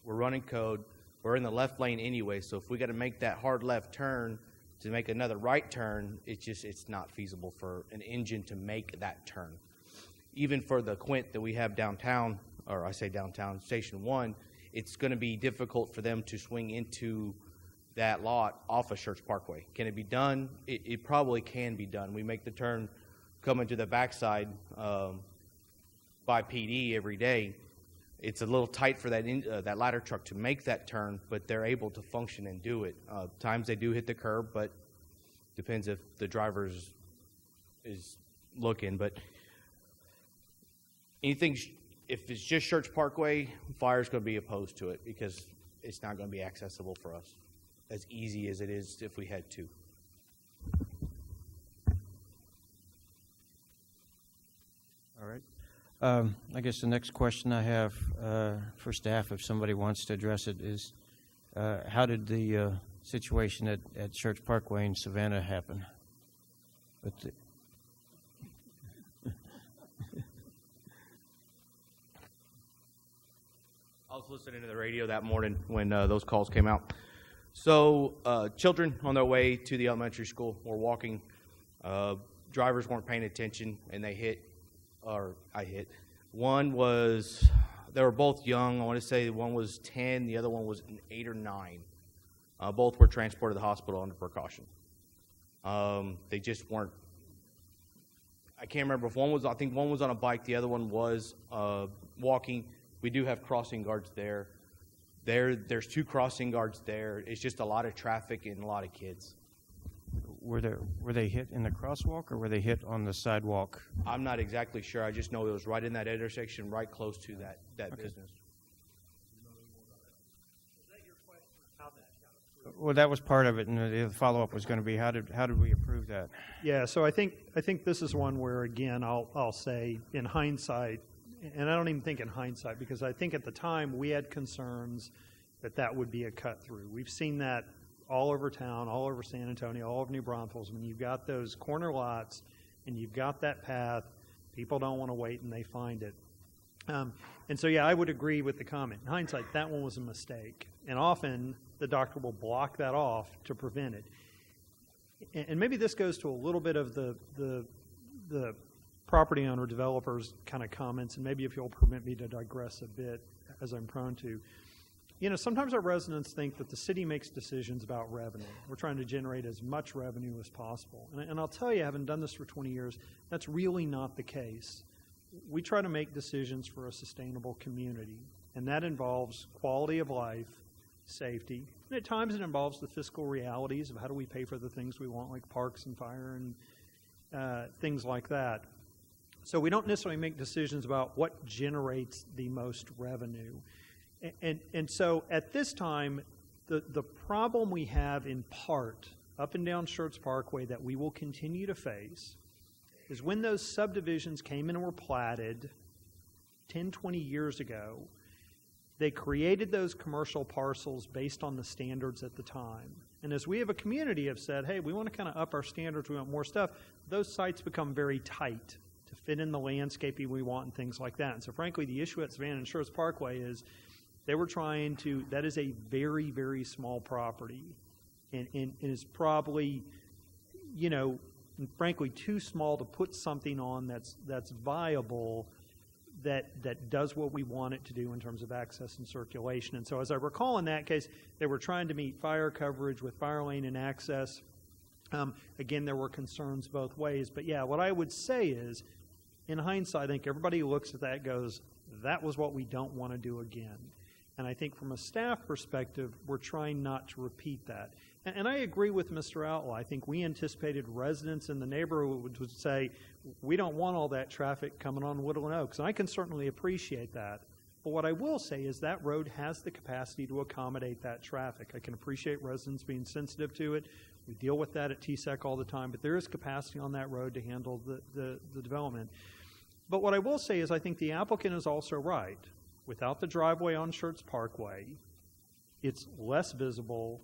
We're running code. We're in the left lane anyway, so if we got to make that hard left turn to make another right turn, it's not feasible for an engine to make that turn. Even for the Quint that we have downtown, or I say downtown, Station 1, it's going to be difficult for them to swing into that lot off of Schertz Parkway. Can it be done? It probably can be done. We make the turn coming to the backside by PD every day. It's a little tight for that ladder truck to make that turn, but they're able to function and do it. Times they do hit the curb, but depends if the driver is looking. But anything, if it's just Schertz Parkway, fire's going to be opposed to it because it's not going to be accessible for us as easy as it is if we had to. All right. I guess the next question I have for staff, if somebody wants to address it, is how did the situation at Schertz Parkway in Savannah happen? I was listening to the radio that morning when those calls came out. So children on their way to the elementary school were walking. Drivers weren't paying attention, and they hit. One was, they were both young. I want to say one was 10, the other one was 8 or 9. Both were transported to the hospital under precaution. They just weren't, I can't remember if I think one was on a bike, the other one was walking. We do have crossing guards there. There's 2 crossing guards there. It's just a lot of traffic and a lot of kids. Were they hit in the crosswalk or were they hit on the sidewalk? I'm not exactly sure. I just know it was right in that intersection, right close to that Okay. business. Well, that was part of it, and the follow-up was going to be how did we approve that? Yeah, so I think this is one where, again, I'll say in hindsight, and I don't even think in hindsight, because I think at the time we had concerns that would be a cut through. We've seen that all over town, all over San Antonio, all over New Braunfels. When you've got those corner lots and you've got that path, people don't want to wait and they find it. And so, yeah, I would agree with the comment. In hindsight, that one was a mistake. And often the doctor will block that off to prevent it. And maybe this goes to a little bit of the property owner developers kind of comments, and maybe if you'll permit me to digress a bit, as I'm prone to. You know, sometimes our residents think that the city makes decisions about revenue. We're trying to generate as much revenue as possible. And I'll tell you, having done this for 20 years, that's really not the case. We try to make decisions for a sustainable community, and that involves quality of life, safety, and at times it involves the fiscal realities of how do we pay for the things we want, like parks and fire and things like that. So we don't necessarily make decisions about what generates the most revenue. And so at this time, the problem we have in part up and down Schertz Parkway that we will continue to face is when those subdivisions came in and were platted 10, 20 years ago, they created those commercial parcels based on the standards at the time. And as we have a community have said, hey, we want to kind of up our standards, we want more stuff, those sites become very tight to fit in the landscaping we want and things like that. And so frankly, the issue at Savannah and Schertz Parkway is they were trying to, that is a very, very small property and is probably, you know, frankly too small to put something on that's viable that does what we want it to do in terms of access and circulation. And so as I recall in that case, they were trying to meet fire coverage with fire lane and access. Again, there were concerns both ways. But yeah, what I would say is, in hindsight, I think everybody who looks at that goes, that was what we don't want to do again. And I think from a staff perspective, we're trying not to repeat that. And I agree with Mr. Outlaw. I think we anticipated residents in the neighborhood would say, we don't want all that traffic coming on Woodland Oaks. And I can certainly appreciate that. But what I will say is that road has the capacity to accommodate that traffic. I can appreciate residents being sensitive to it. We deal with that at TSEC all the time, but there is capacity on that road to handle the development. But what I will say is I think the applicant is also right. Without the driveway on Schertz Parkway, it's less visible,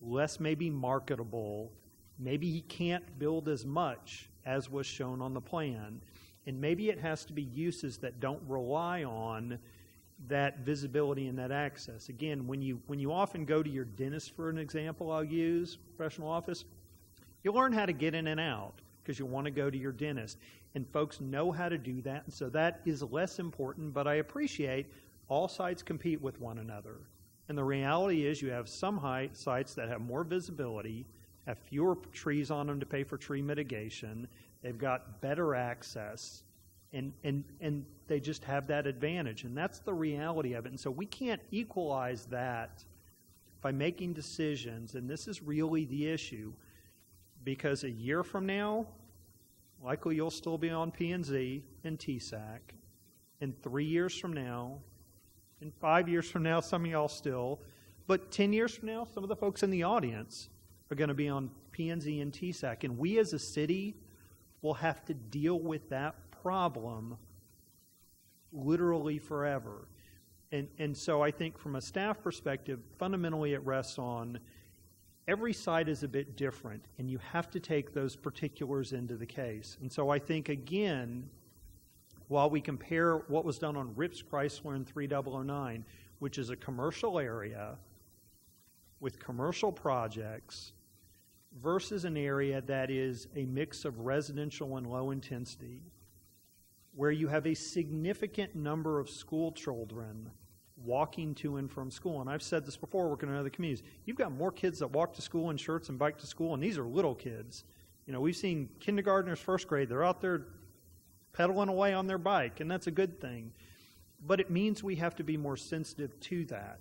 less maybe marketable. Maybe he can't build as much as was shown on the plan. And maybe it has to be uses that don't rely on that visibility and that access. Again, when you often go to your dentist, for an example I'll use, professional office, you learn how to get in and out because you want to go to your dentist. And folks know how to do that, and so that is less important, but I appreciate all sites compete with one another. And the reality is you have some sites that have more visibility, have fewer trees on them to pay for tree mitigation, they've got better access, and they just have that advantage. And that's the reality of it. And so we can't equalize that by making decisions, and this is really the issue, because a year from now, likely you'll still be on P&Z and TSAC, and 3 years from now, and 5 years from now, some of y'all still, but 10 years from now, some of the folks in the audience are going to be on P&Z and TSAC, and we as a city will have to deal with that problem literally forever. And so I think from a staff perspective, fundamentally it rests on every site is a bit different, and you have to take those particulars into the case. And so I think, again, while we compare what was done on Rips Chrysler in 3009, which is a commercial area with commercial projects, versus an area that is a mix of residential and low intensity, where you have a significant number of school children walking to and from school. And I've said this before, working in other communities. You've got more kids that walk to school in Schertz and bike to school, and these are little kids. You know, we've seen kindergartners, first grade, they're out there pedaling away on their bike, and that's a good thing. But it means we have to be more sensitive to that,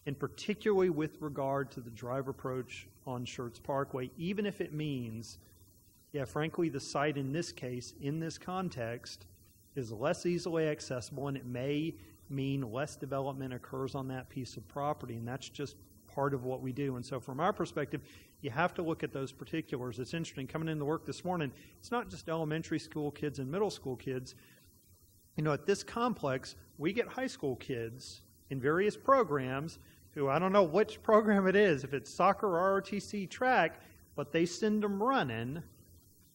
and particularly with regard to the drive approach on Schertz Parkway, even if it means, yeah, frankly, the site in this case, in this context, is less easily accessible, and it may mean less development occurs on that piece of property, and that's just part of what we do. And so from our perspective, you have to look at those particulars. It's interesting, coming into work this morning, it's not just elementary school kids and middle school kids. You know, at this complex, we get high school kids in various programs who, I don't know which program it is, if it's soccer or ROTC track, but they send them running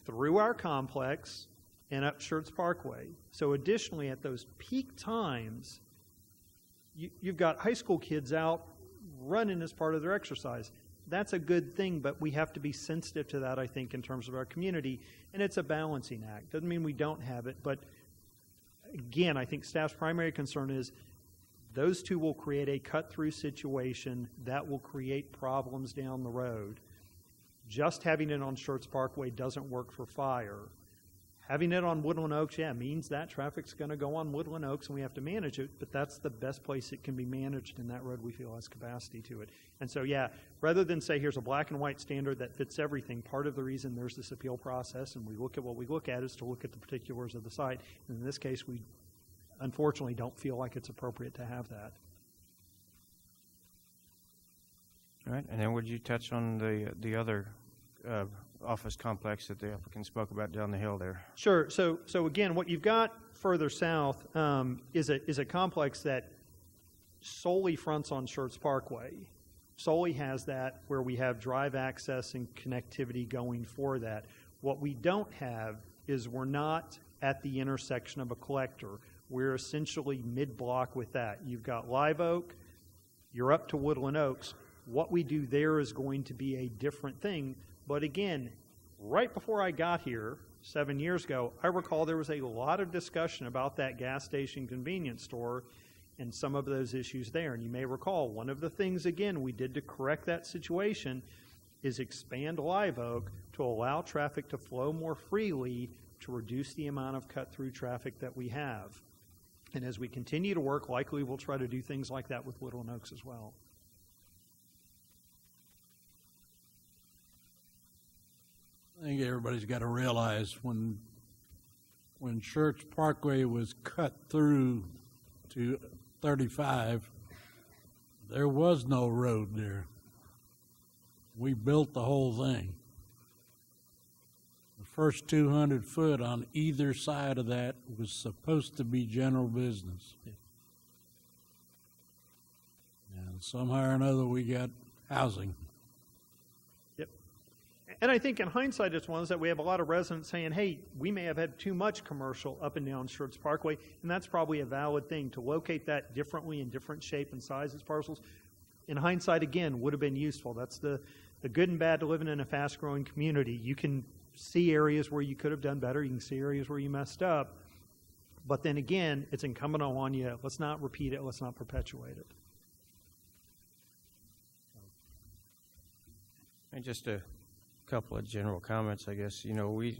through our complex and up Schertz Parkway. So additionally, at those peak times, you've got high school kids out running as part of their exercise. That's a good thing, but we have to be sensitive to that, I think, in terms of our community, and it's a balancing act. Doesn't mean we don't have it, but again, I think staff's primary concern is those two will create a cut-through situation that will create problems down the road. Just having it on Schertz Parkway doesn't work for fire. Having it on Woodland Oaks, yeah, means that traffic's going to go on Woodland Oaks and we have to manage it, but that's the best place it can be managed, and that road we feel has capacity to it. And so, yeah, rather than say here's a black and white standard that fits everything, part of the reason there's this appeal process and we look at what we look at is to look at the particulars of the site. And in this case, we unfortunately don't feel like it's appropriate to have that. All right, and then would you touch on the other office complex that the applicant spoke about down the hill there? Sure. So again, what you've got further south is a complex that solely fronts on Schertz Parkway. Solely has that where we have drive access and connectivity going for that. What we don't have is we're not at the intersection of a collector. We're essentially mid-block with that. You've got Live Oak, you're up to Woodland Oaks. What we do there is going to be a different thing. But again, right before I got here 7 years ago, I recall there was a lot of discussion about that gas station convenience store and some of those issues there. And you may recall one of the things, again, we did to correct that situation is expand Live Oak to allow traffic to flow more freely to reduce the amount of cut-through traffic that we have. And as we continue to work, likely we'll try to do things like that with Woodland Oaks as well. I think everybody's got to realize when Schertz Parkway was cut through to 35, there was no road there. We built the whole thing. The first 200 foot on either side of that was supposed to be general business. And somehow or another, we got housing. Yep. And I think in hindsight, it's one that we have a lot of residents saying, hey, we may have had too much commercial up and down Schertz Parkway, and that's probably a valid thing to locate that differently in different shape and sizes parcels. In hindsight, again, would have been useful. That's the good and bad to living in a fast-growing community. You can see areas where you could have done better. You can see areas where you messed up. But then again, it's incumbent on you. Let's not repeat it. Let's not perpetuate it. And just a couple of general comments, I guess. You know, we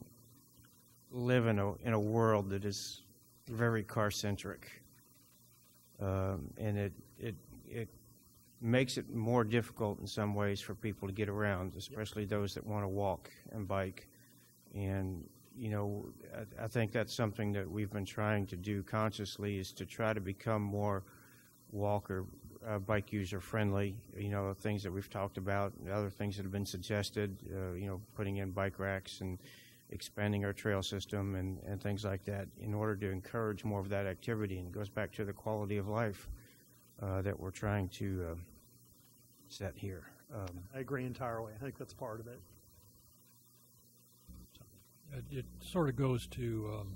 live in a world that is very car-centric, and it makes it more difficult in some ways for people to get around, especially those that want to walk and bike. And, you know, I think that's something that we've been trying to do consciously, is to try to become more walker, bike user friendly. You know, things that we've talked about, other things that have been suggested, you know, putting in bike racks and expanding our trail system and things like that in order to encourage more of that activity. And it goes back to the quality of life that we're trying to set here. I agree entirely. I think that's part of it. It sort of goes to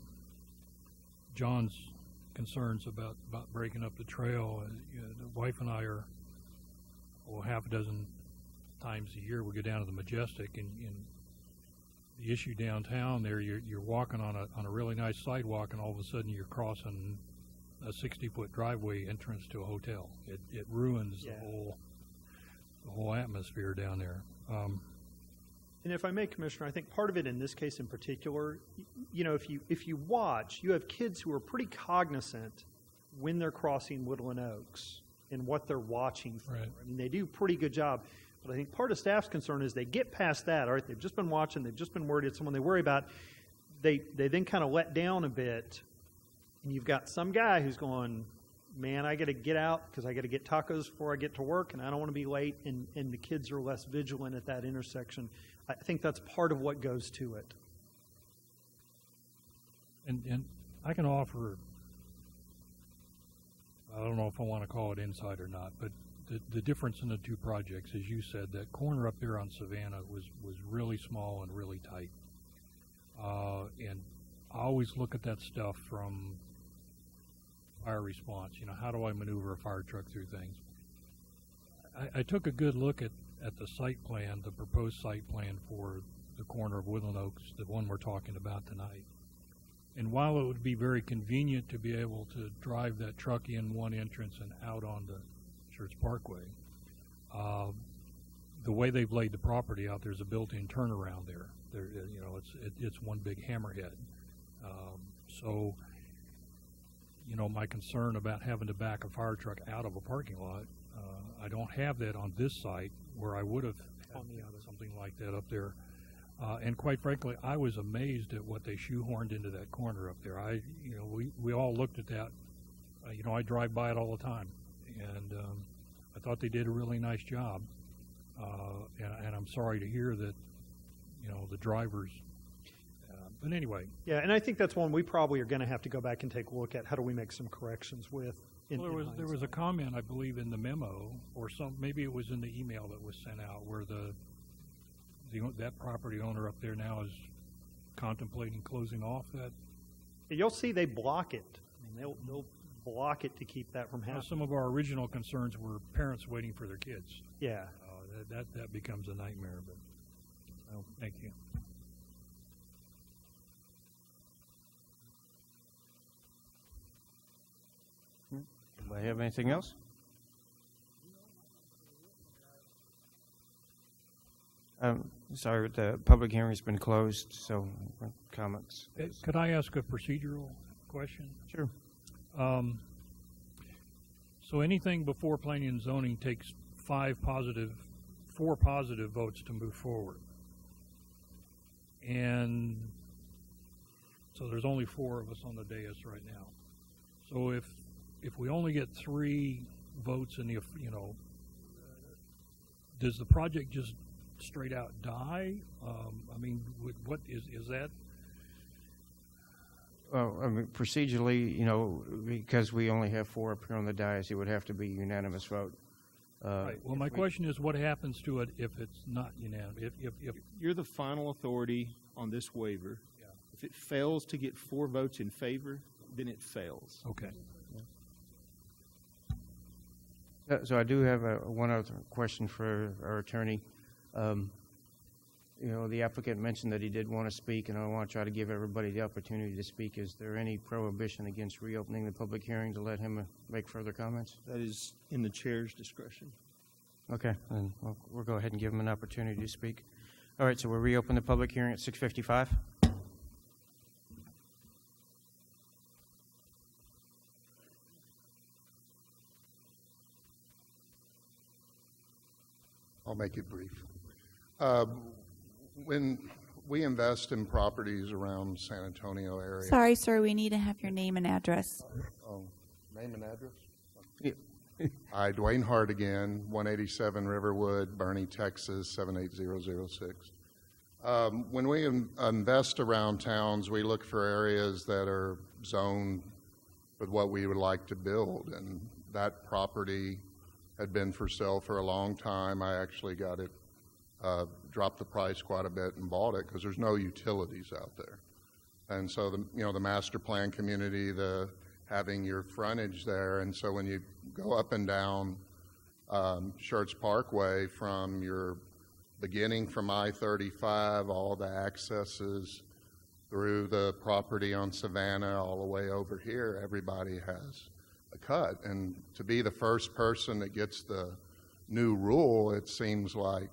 John's concerns about breaking up the trail. You know, the wife and I are, half a dozen times a year we go down to the Majestic, and the issue downtown there, you're walking on a really nice sidewalk, and all of a sudden you're crossing a 60-foot driveway entrance to a hotel. It ruins the whole atmosphere down there. And if I may, Commissioner, I think part of it in this case in particular, you know, if you watch, you have kids who are pretty cognizant when they're crossing Woodland Oaks and what they're watching for. Right. I mean, they do a pretty good job. But I think part of staff's concern is they get past that, all right, they've just been watching, they've just been worried it's someone they worry about. They then kind of let down a bit, and you've got some guy who's going, man, I got to get out because I got to get tacos before I get to work, and I don't want to be late, and the kids are less vigilant at that intersection. I think that's part of what goes to it. And I can offer, I don't know if I want to call it insight or not, but the difference in the two projects, as you said, that corner up there on Savannah was really small and really tight. And I always look at that stuff from fire response. You know, how do I maneuver a fire truck through things? I took a good look at the site plan, the proposed site plan for the corner of Woodland Oaks, the one we're talking about tonight. And while it would be very convenient to be able to drive that truck in one entrance and out onto Schertz Parkway, the way they've laid the property out, there's a built-in turnaround there. You know, it's one big hammerhead. So, you know, my concern about having to back a fire truck out of a parking lot, I don't have that on this site where I would have had something like that up there. And quite frankly, I was amazed at what they shoehorned into that corner up there. We all looked at that. You know, I drive by it all the time, and I thought they did a really nice job. And I'm sorry to hear that, you know, the drivers. But anyway. Yeah, and I think that's one we probably are going to have to go back and take a look at. How do we make some corrections with? There was a comment, I believe, in the memo, or maybe it was in the email that was sent out, where that property owner up there now is contemplating closing off that. You'll see they block it. I mean, they'll block it to keep that from happening. Some of our original concerns were parents waiting for their kids. Yeah. That becomes a nightmare. But thank you. Anybody have anything else? Sorry, the public hearing has been closed, so comments. Could I ask a procedural question? Sure. So anything before planning and zoning takes 4 positive votes to move forward. And so there's only 4 of us on the dais right now. So if if we only get 3 votes in the, does the project just straight out die? I mean, what is that? Well, I mean, procedurally, because we only have 4 up here on the dais, it would have to be a unanimous vote. Right. Well, my question is, what happens to it if it's not unanimous? If You're the final authority on this waiver. Yeah. If it fails to get 4 votes in favor, then it fails. Okay. So I do have one other question for our attorney. The applicant mentioned that he did want to speak, and I want to try to give everybody the opportunity to speak. Is there any prohibition against reopening the public hearing to let him make further comments? That is in the chair's discretion. Okay, then we'll go ahead and give him an opportunity to speak. All right, so we'll reopen the public hearing at 6:55. I'll make it brief. When we invest in properties around San Antonio area. Sorry, sir, we need to have your name and address. Oh, name and address? Yeah. Hi, Dwayne Hart again, 187 Riverwood, Bernie, Texas, 78006. When we invest around towns, we look for areas that are zoned with what we would like to build, and that property had been for sale for a long time. I actually got it, dropped the price quite a bit and bought it because there's no utilities out there. And so the master plan community, having your frontage there, and so when you go up and down Schertz Parkway from your beginning from I-35, all the accesses through the property on Savannah, all the way over here, everybody has a cut. And to be the first person that gets the new rule, it seems like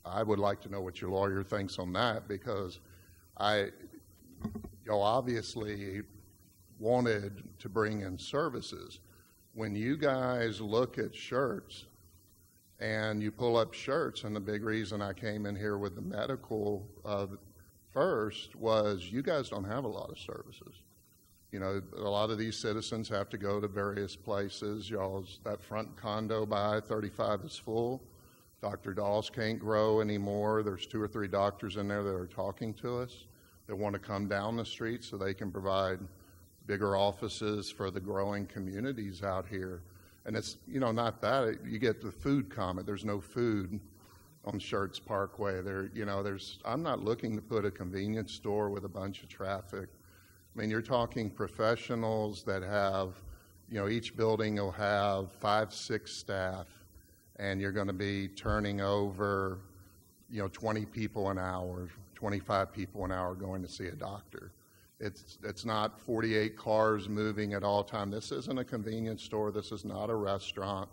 I would like to know what your lawyer thinks on that, because y'all obviously wanted to bring in services. When you guys look at Schertz and you pull up Schertz, and the big reason I came in here with the medical first was you guys don't have a lot of services. A lot of these citizens have to go to various places. That front condo by I-35 is full. Dr. Dawes can't grow anymore. There's 2 or 3 doctors in there that are talking to us that want to come down the street so they can provide bigger offices for the growing communities out here. And it's, not that. You get the food comment. There's no food on Schertz Parkway. I'm not looking to put a convenience store with a bunch of traffic. I mean, you're talking professionals that have, each building will have 5, 6 staff, and you're going to be turning over, 20 people an hour, 25 people an hour going to see a doctor. It's not 48 cars moving at all time. This isn't a convenience store. This is not a restaurant.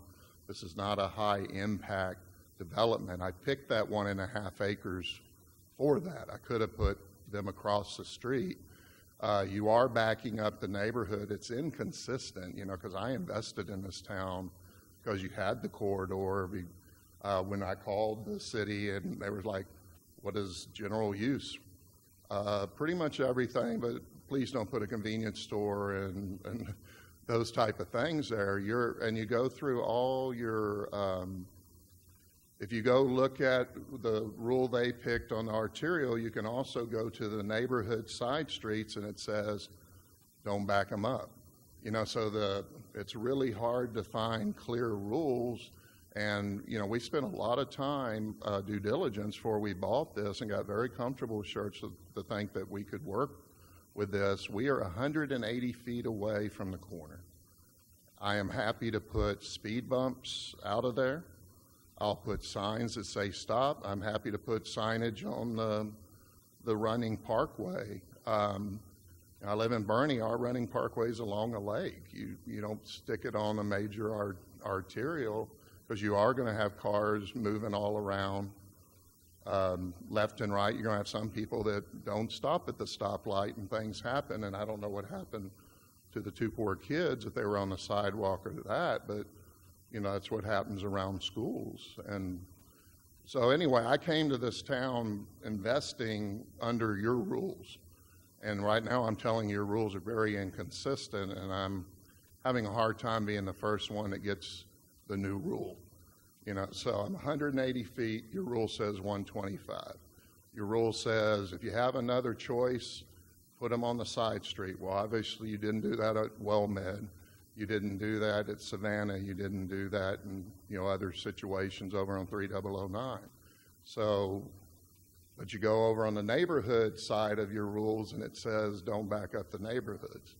This is not a high-impact development. I picked that 1.5 acres for that. I could have put them across the street. You are backing up the neighborhood. It's inconsistent, because I invested in this town because you had the corridor. When I called the city, and they were like, what is general use? Pretty much everything, but please don't put a convenience store and those type of things there. And you go through all your, if you go look at the rule they picked on the arterial, you can also go to the neighborhood side streets, and it says, don't back them up. So it's really hard to find clear rules. And, we spent a lot of time, due diligence, before we bought this and got very comfortable with Schertz to think that we could work with this. We are 180 feet away from the corner. I am happy to put speed bumps out of there. I'll put signs that say stop. I'm happy to put signage on the running parkway. I live in Bernie. Our running parkway's along a lake. You don't stick it on a major arterial, because you are going to have cars moving all around left and right. You're going to have some people that don't stop at the stoplight, and things happen. And I don't know what happened to the 2 poor kids, if they were on the sidewalk or that, but that's what happens around schools. And so anyway, I came to this town investing under your rules. And right now I'm telling you your rules are very inconsistent, and I'm having a hard time being the first one that gets the new rule. You know, so I'm 180 feet, your rule says 125. Your rule says if you have another choice, put them on the side street. Well, obviously you didn't do that at WellMed. You didn't do that at Savannah. You didn't do that in, you know, other situations over on 3009. So, but you go over on the neighborhood side of your rules and it says don't back up the neighborhoods.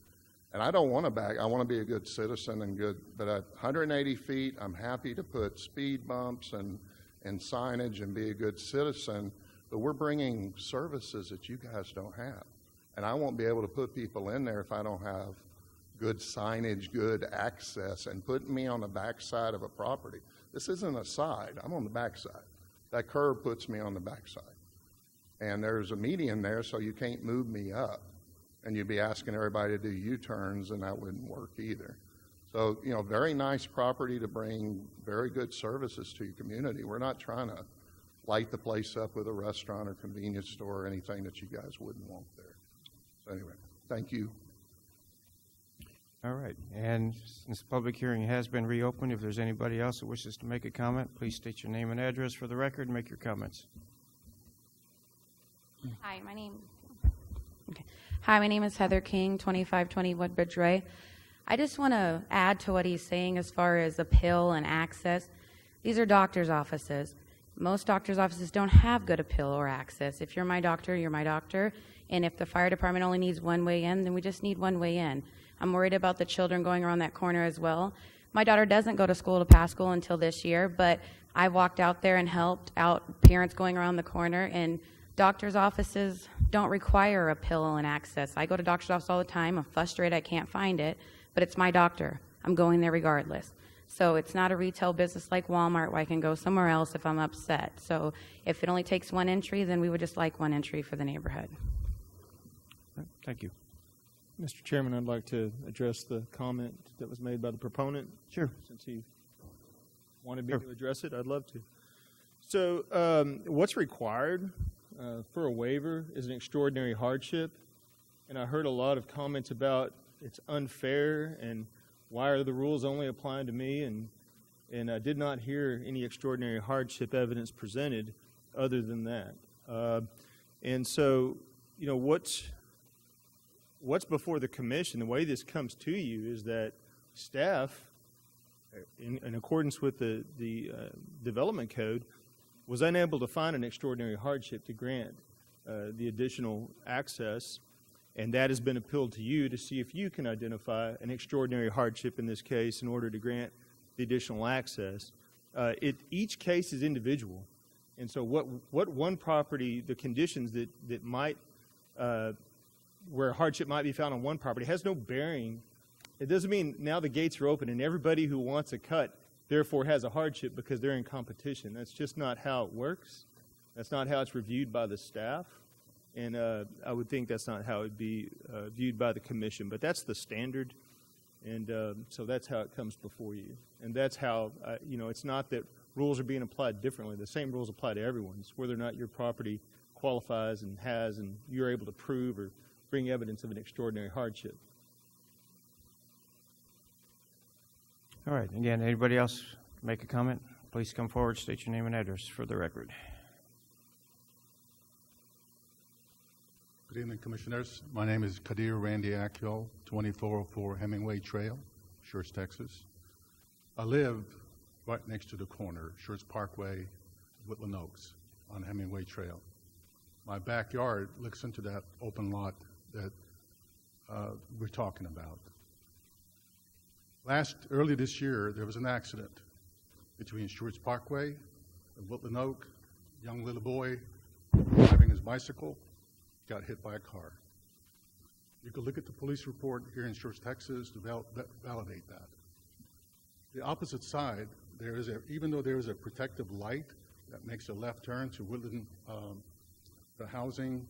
And I don't want to back, I want to be a good citizen and good, but at 180 feet, I'm happy to put speed bumps and signage and be a good citizen, but we're bringing services that you guys don't have. And I won't be able to put people in there if I don't have good signage, good access, and putting me on the backside of a property. This isn't a side, I'm on the backside. That curb puts me on the backside. And there's a median there, so you can't move me up. And you'd be asking everybody to do U-turns, and that wouldn't work either. So, you know, very nice property to bring very good services to your community. We're not trying to light the place up with a restaurant or convenience store or anything that you guys wouldn't want there. So anyway, thank you. All right, and since the public hearing has been reopened, if there's anybody else that wishes to make a comment, please state your name and address for the record and make your comments. Hi, my name is Heather King, 2520 Woodbridge Way. I just want to add to what he's saying as far as appeal and access. These are doctor's offices. Most doctor's offices don't have good appeal or access. If you're my doctor, you're my doctor. And if the fire department only needs one way in, then we just need one way in. I'm worried about the children going around that corner as well. My daughter doesn't go to school to pass school until this year, but I walked out there and helped out parents going around the corner, and doctor's offices don't require a pill and access. I go to doctor's office all the time. I'm frustrated I can't find it, but it's my doctor. I'm going there regardless. So it's not a retail business like Walmart where I can go somewhere else if I'm upset. So if it only takes one entry, then we would just like one entry for the neighborhood. Thank you. Mr. Chairman, I'd like to address the comment that was made by the proponent. Sure. Since he wanted me to address it, I'd love to. So what's required for a waiver is an extraordinary hardship. And I heard a lot of comments about it's unfair and why are the rules only applying to me, and I did not hear any extraordinary hardship evidence presented other than that. And so, you know, what's before the commission, the way this comes to you is that staff, in accordance with the development code, was unable to find an extraordinary hardship to grant the additional access, and that has been appealed to you to see if you can identify an extraordinary hardship in this case in order to grant the additional access. Each case is individual, and so what one property, the conditions that might, where hardship might be found on one property has no bearing. It doesn't mean now the gates are open and everybody who wants a cut therefore has a hardship because they're in competition. That's just not how it works. That's not how it's reviewed by the staff. And I would think that's not how it would be viewed by the commission. But that's the standard. And so that's how it comes before you. And that's how, you know, it's not that rules are being applied differently. The same rules apply to everyone. It's whether or not your property qualifies and has and you're able to prove or bring evidence of an extraordinary hardship. All right. Again, anybody else make a comment? Please come forward, state your name and address for the record. Good evening, Commissioners. My name is Kadir Randy Akil, 2404 Hemingway Trail, Schertz, Texas. I live right next to the corner, Schertz Parkway, Woodland Oaks, on Hemingway Trail. My backyard looks into that open lot that we're talking about. Early this year, there was an accident between Schertz Parkway and Woodland Oak. Young little boy driving his bicycle got hit by a car. You could look at the police report here in Schertz, Texas to validate that. The opposite side, even though there is a protective light that makes a left turn to Woodland, the housing,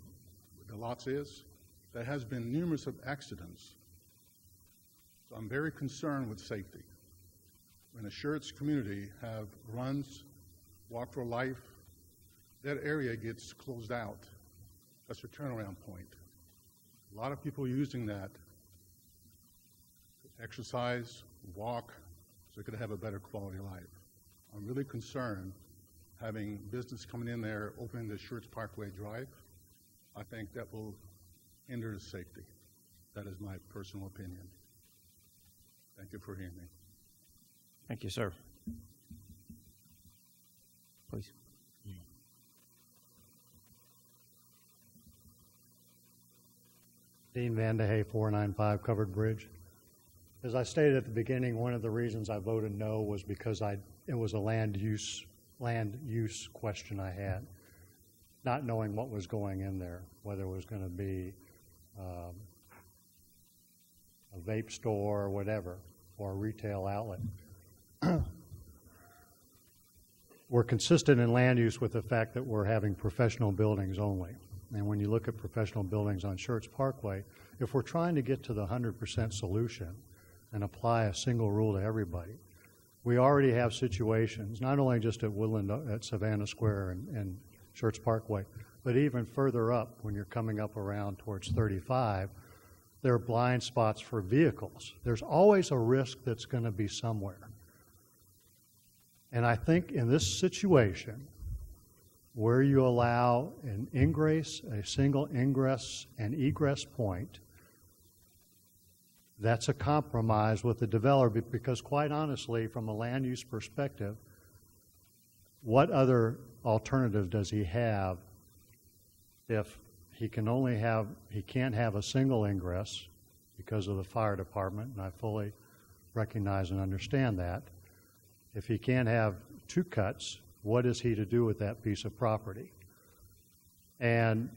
the lots is, there has been numerous of accidents. So I'm very concerned with safety. When the Schertz community have runs, Walk for Life, that area gets closed out. That's a turnaround point. A lot of people using that exercise, walk, so they could have a better quality of life. I'm really concerned having business coming in there, opening the Schertz Parkway Drive. I think that will hinder the safety. That is my personal opinion. Thank you for hearing me. Thank you, sir. Please. Dean Van de Hey, 495 Covered Bridge. As I stated at the beginning, one of the reasons I voted no was because it was a land use question I had, not knowing what was going in there, whether it was going to be a vape store or whatever, or a retail outlet. We're consistent in land use with the fact that we're having professional buildings only. And when you look at professional buildings on Schertz Parkway, if we're trying to get to the 100% solution and apply a single rule to everybody, we already have situations, not only just at Woodland, at Savannah Square and Schertz Parkway, but even further up when you're coming up around towards 35, there are blind spots for vehicles. There's always a risk that's going to be somewhere. And I think in this situation, where you allow an ingress, a single ingress and egress point, that's a compromise with the developer, because quite honestly, from a land use perspective, what other alternative does he have if he can't have a single ingress because of the fire department, and I fully recognize and understand that. If he can't have two cuts, what is he to do with that piece of property? And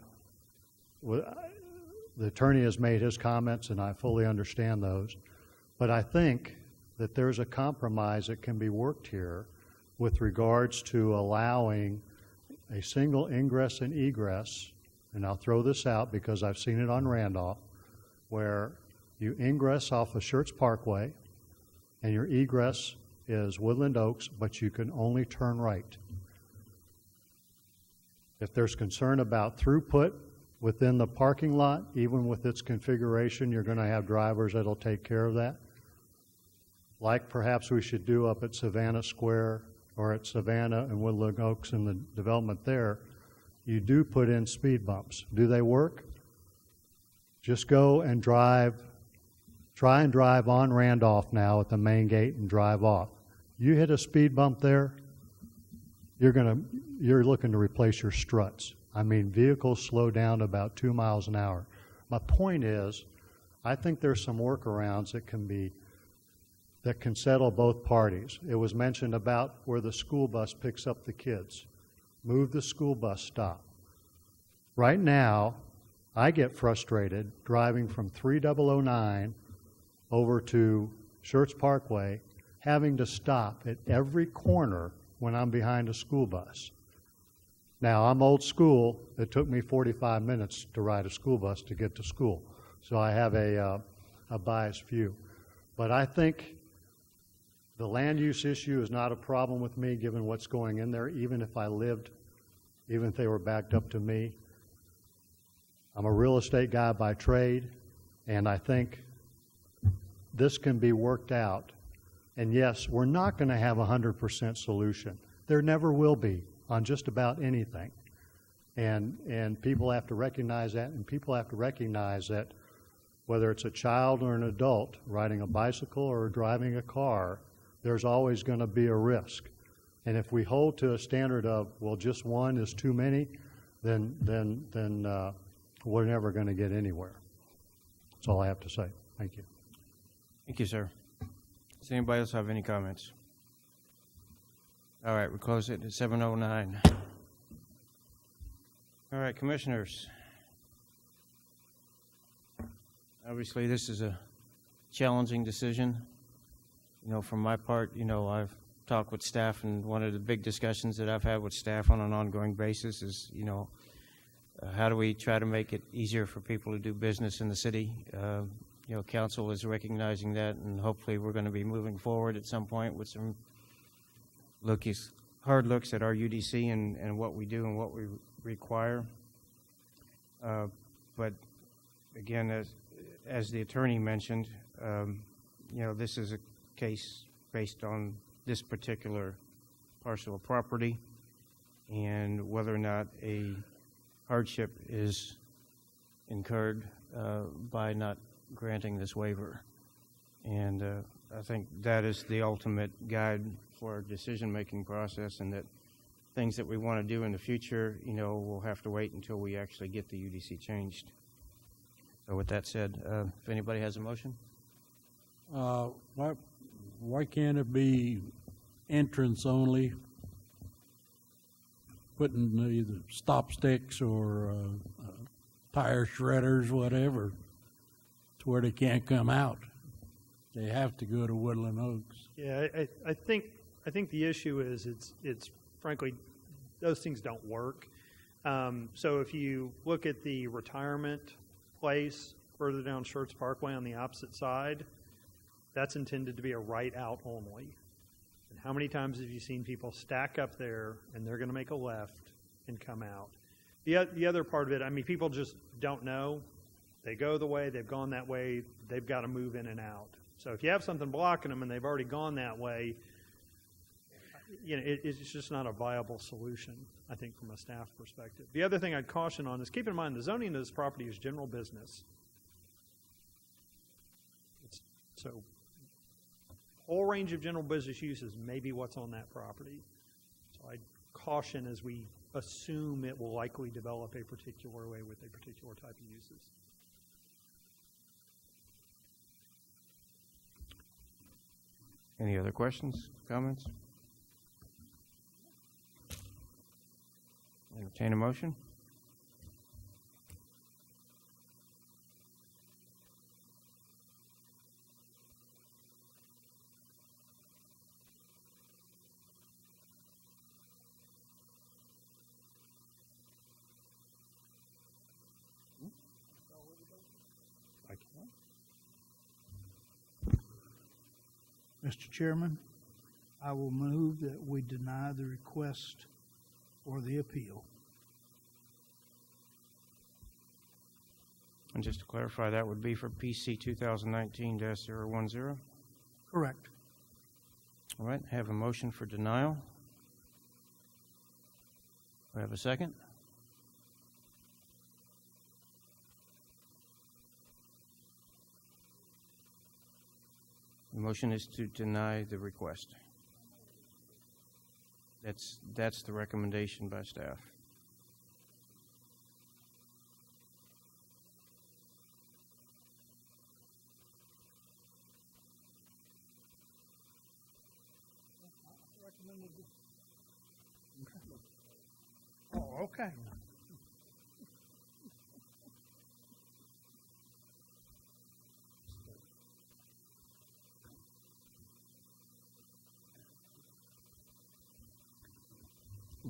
the attorney has made his comments, and I fully understand those. But I think that there's a compromise that can be worked here with regards to allowing a single ingress and egress, and I'll throw this out because I've seen it on Randolph, where you ingress off of Schertz Parkway, and your egress is Woodland Oaks, but you can only turn right. If there's concern about throughput within the parking lot, even with its configuration, you're going to have drivers that'll take care of that. Like perhaps we should do up at Savannah Square or at Savannah and Woodland Oaks in the development there, you do put in speed bumps. Do they work? Just go and try and drive on Randolph now at the main gate and drive off. You hit a speed bump there, you're looking to replace your struts. I mean, vehicles slow down to about 2 miles an hour. My point is, I think there's some workarounds that can settle both parties. It was mentioned about where the school bus picks up the kids. Move the school bus stop. Right now, I get frustrated driving from 3009 over to Schertz Parkway, having to stop at every corner when I'm behind a school bus. Now, I'm old school. It took me 45 minutes to ride a school bus to get to school. So I have a biased view. But I think the land use issue is not a problem with me, given what's going in there, even if they were backed up to me. I'm a real estate guy by trade, and I think this can be worked out. And yes, we're not going to have a 100% solution. There never will be on just about anything. And people have to recognize that, and people have to recognize that whether it's a child or an adult riding a bicycle or driving a car, there's always going to be a risk. And if we hold to a standard of, well, just one is too many, then we're never going to get anywhere. That's all I have to say. Thank you. Thank you, sir. Does anybody else have any comments? All right, we close it at 7:09. All right, commissioners. Obviously, this is a challenging decision. From my part, I've talked with staff, and one of the big discussions that I've had with staff on an ongoing basis is, how do we try to make it easier for people to do business in the city? Council is recognizing that, and hopefully we're going to be moving forward at some point with some hard looks at our UDC and what we do and what we require. But again, as the attorney mentioned, this is a case based on this particular parcel of property and whether or not a hardship is incurred by not granting this waiver. And I think that is the ultimate guide for our decision-making process, and that things that we want to do in the future, we'll have to wait until we actually get the UDC changed. So with that said, if anybody has a motion? Why can't it be entrance only? Putting either stop sticks or tire shredders, whatever, to where they can't come out. They have to go to Woodland Oaks. Yeah, I think the issue is it's frankly, those things don't work. So if you look at the retirement place further down Schertz Parkway on the opposite side, that's intended to be a right out only. And how many times have you seen people stack up there and they're going to make a left and come out? The other part of it, people just don't know. They go the way, they've gone that way, they've got to move in and out. So if you have something blocking them and they've already gone that way, it's just not a viable solution, I think, from a staff perspective. The other thing I'd caution on is keep in mind the zoning of this property is general business. So whole range of general business uses may be what's on that property. So I'd caution as we assume it will likely develop a particular way with a particular type of uses. Any other questions, comments? Entertain a motion? Mr. Chairman, I will move that we deny the request for the appeal. And just to clarify, that would be for PC 2019-010? Correct. All right, have a motion for denial. We have a second? The motion is to deny the request. That's the recommendation by staff. Oh, okay.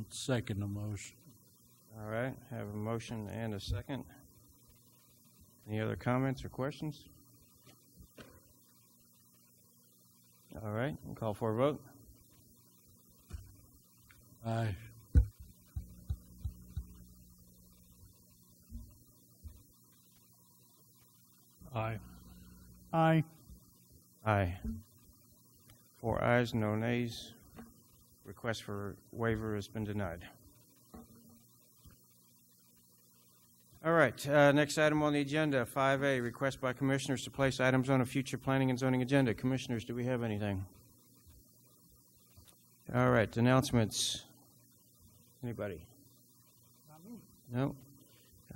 Second the motion. All right, have a motion and a second. Any other comments or questions? All right, we'll call for a vote. Aye. Aye. Aye. Aye. 4 ayes, no nays. Request for waiver has been denied. All right, next item on the agenda, 5A, request by commissioners to place items on a future planning and zoning agenda. Commissioners, do we have anything? All right, announcements. Anybody? No?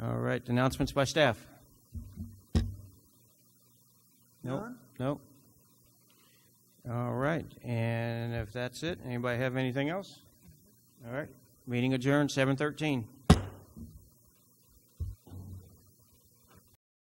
All right, announcements by staff. Nope. Nope. All right, and if that's it, anybody have anything else? All right, meeting adjourned, 7:13.